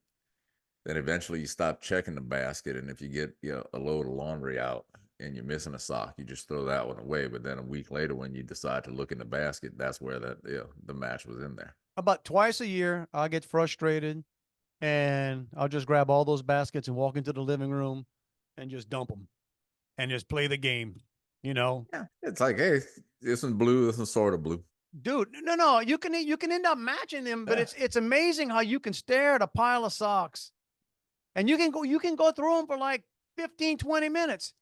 Then eventually you stop checking the basket, and if you get a load of laundry out and you're missing a sock, you just throw that one away. But then a week later, when you decide to look in the basket, that's where the match was in there. about twice a year, I get frustrated and I'll just grab all those baskets and walk into the living room and just dump them and just play the game. You know, Yeah, it's like, hey, this one's blue, this one's sort of blue. dude, no, you can end up matching them, but Yeah. it's amazing how you can stare at a pile of socks and you can go through them for like 15, 20 minutes.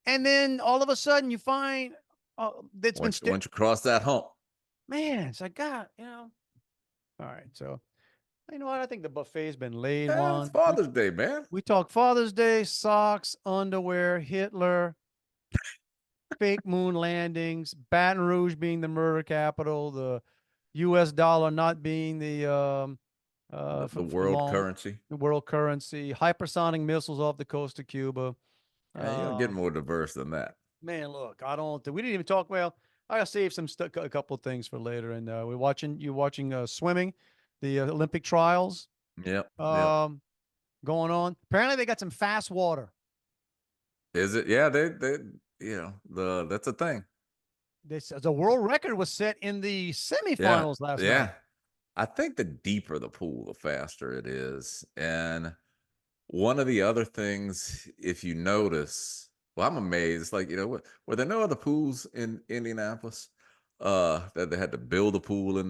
And then all of a sudden you find that's been Once you cross that hump, man, it's like God, All right, so you know what? I think the buffet's been laid, yeah, it's Juan. Father's Day, man. We talk Father's Day, socks, underwear, Hitler, fake moon landings, Baton Rouge being the murder capital, the U.S. dollar not being the The for world long, currency. the world currency, hypersonic missiles off the coast of Cuba. You don't get Um, more diverse than that. man, look, I don't. We didn't even talk. Well, I gotta save a couple of things for later. And you're watching swimming, the Olympic trials Yep, yep. um, going on. Apparently, they got some fast water. Is it? Yeah, they that's a thing. The world record was set in the Yeah, semifinals last night. yeah. I think the deeper the pool, the faster it is. And one of the other things, if you notice, Well, I'm amazed. It's like, were there no other pools in Indianapolis that they had to build a pool in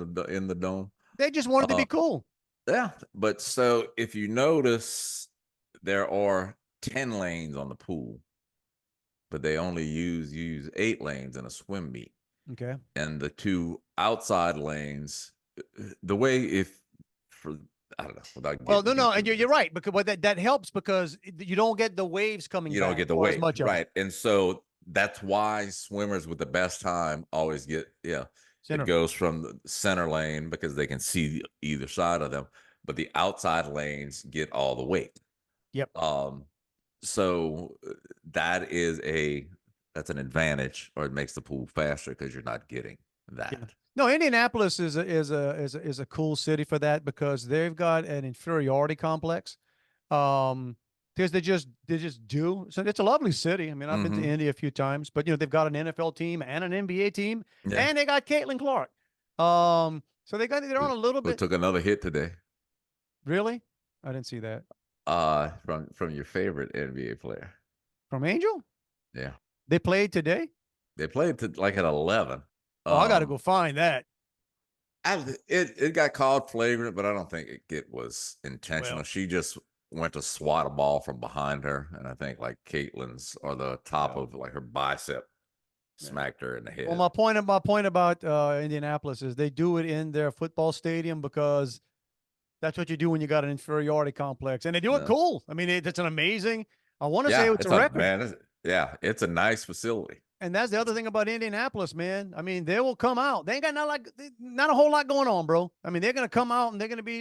the dome? They just wanted to Uh, be cool. yeah, but so if you notice, there are 10 lanes on the pool, but they only use 8 lanes in a swim meet. Okay. And the 2 outside lanes, the way if for I don't know, without Well, no, getting deep and into you're this, right because that helps because you don't get the waves coming you don't back get the or as weight, much of it. right? And so that's why swimmers with the best time always get, it Center. goes from the center lane because they can see either side of them, but the outside lanes get all the weight. Yep. Um, so that is that's an advantage, or it makes the pool faster because you're not getting that. Yeah. No, Indianapolis is a cool city for that because they've got an inferiority complex. Because they just do. So it's a lovely city. I mean, I've been to Hmm. Indy a few times, but they've got an NFL team and an NBA team, Yeah. and they got Caitlin Clark. So they're on a little Who bit. took another hit today? Really? I didn't see that From your favorite NBA player. from Angel. Yeah. They played today. They played to like at 11. Oh, I got to Um, go find that. it got called flagrant, but I don't think it was intentional. Well, She just went to swat a ball from behind her, and I think like Caitlin's or the top well, of like her bicep yeah. smacked her in the Well, head. my point about Indianapolis is they do it in their football stadium because that's what you do when you got an inferiority complex, and they do it No. cool. I mean, it's an amazing. I want to say Yeah, it's a record, it's a nice facility. and that's the other thing about Indianapolis, man. I mean, they will come out. They ain't got not a whole lot going on, bro. I mean, they're gonna come out and they're gonna be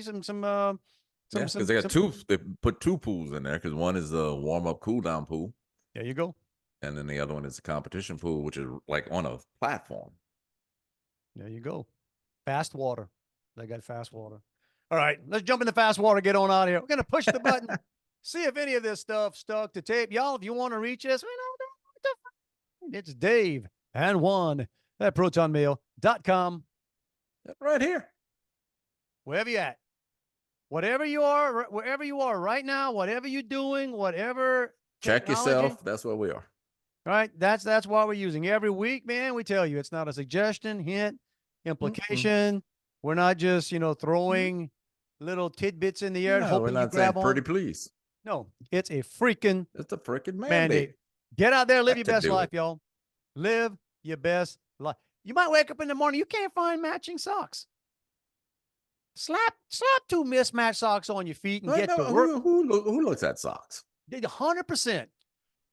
Yeah, because they got they put 2 pools in there because one is the warm up cool down pool, There you go. and then the other one is the competition pool, which is like on a platform. There you go. Fast water. They got fast water. All right, let's jump into fast water. Get on out of here. We're gonna push the button. See if any of this stuff stuck to tape. Y'all, if you want to reach us, it's Dave and Juan at protonmail.com. Right here. Wherever you at. Wherever you are right now, whatever you're doing, whatever Check technology, yourself. That's where we are. right? That's what we're using. Every week, man, we tell you it's not a suggestion, hint, implication. We're not just, throwing little tidbits in the air, No, we're hoping you not saying grab pretty on. please. No, it's a freaking It's a freaking mandate. mandate. Get out there, live your Got to best do life, it. y'all. Live your best life. You might wake up in the morning, you can't find matching socks. Slap 2 mismatched socks on your feet and Right, get no, to work. who looks at socks? 100%.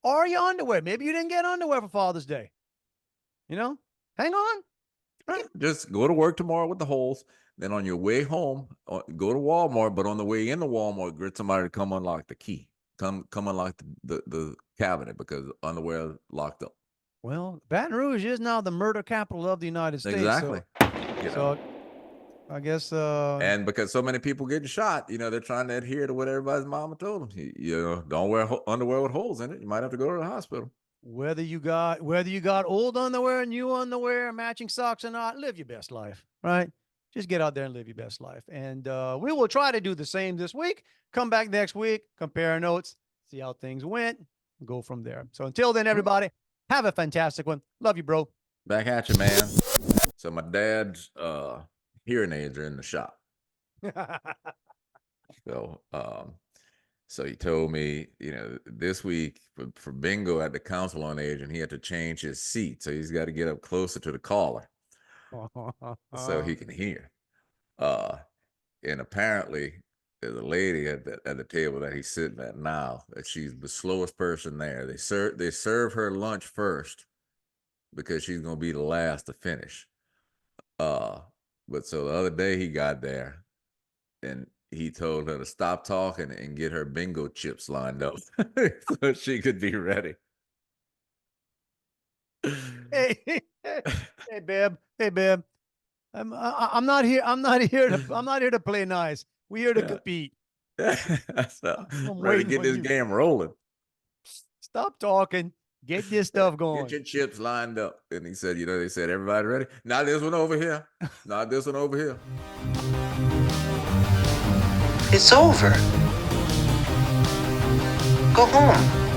Or your underwear. Maybe you didn't get underwear for Father's Day. Hang on. Right. Just go to work tomorrow with the holes. Then on your way home, go to Walmart. But on the way into Walmart, get somebody to come unlock the key. Come unlock the cabinet because underwear locked up. Well, Baton Rouge is now the murder capital of the United States. Exactly. So I guess and because so many people getting shot, they're trying to adhere to what everybody's mama told them. Don't wear underwear with holes in it. You might have to go to the hospital. whether you got old underwear, new underwear, matching socks or not, live your best life, right? Just get out there and live your best life. And we will try to do the same this week. Come back next week, compare notes, see how things went, go from there. So until then, everybody, have a fantastic one. Love you, bro. Back at you, man. So my dad's hearing aids are in the shop. So he told me, this week for bingo at the council on age, and he had to change his seat. So he's got to get up closer to the caller so he can hear. And apparently there's a lady at the table that he's sitting at now that she's the slowest person there. They serve her lunch first because she's going to be the last to finish. But so the other day he got there and he told her to stop talking and get her bingo chips lined up so she could be ready. Hey, babe. I'm not here to play nice. We're here to compete. So, ready to get this game rolling. Stop talking. Get this stuff going. Get your chips lined up. And he said, they said, everybody ready? Not this one over here. Not this one over here. It's over. Go home.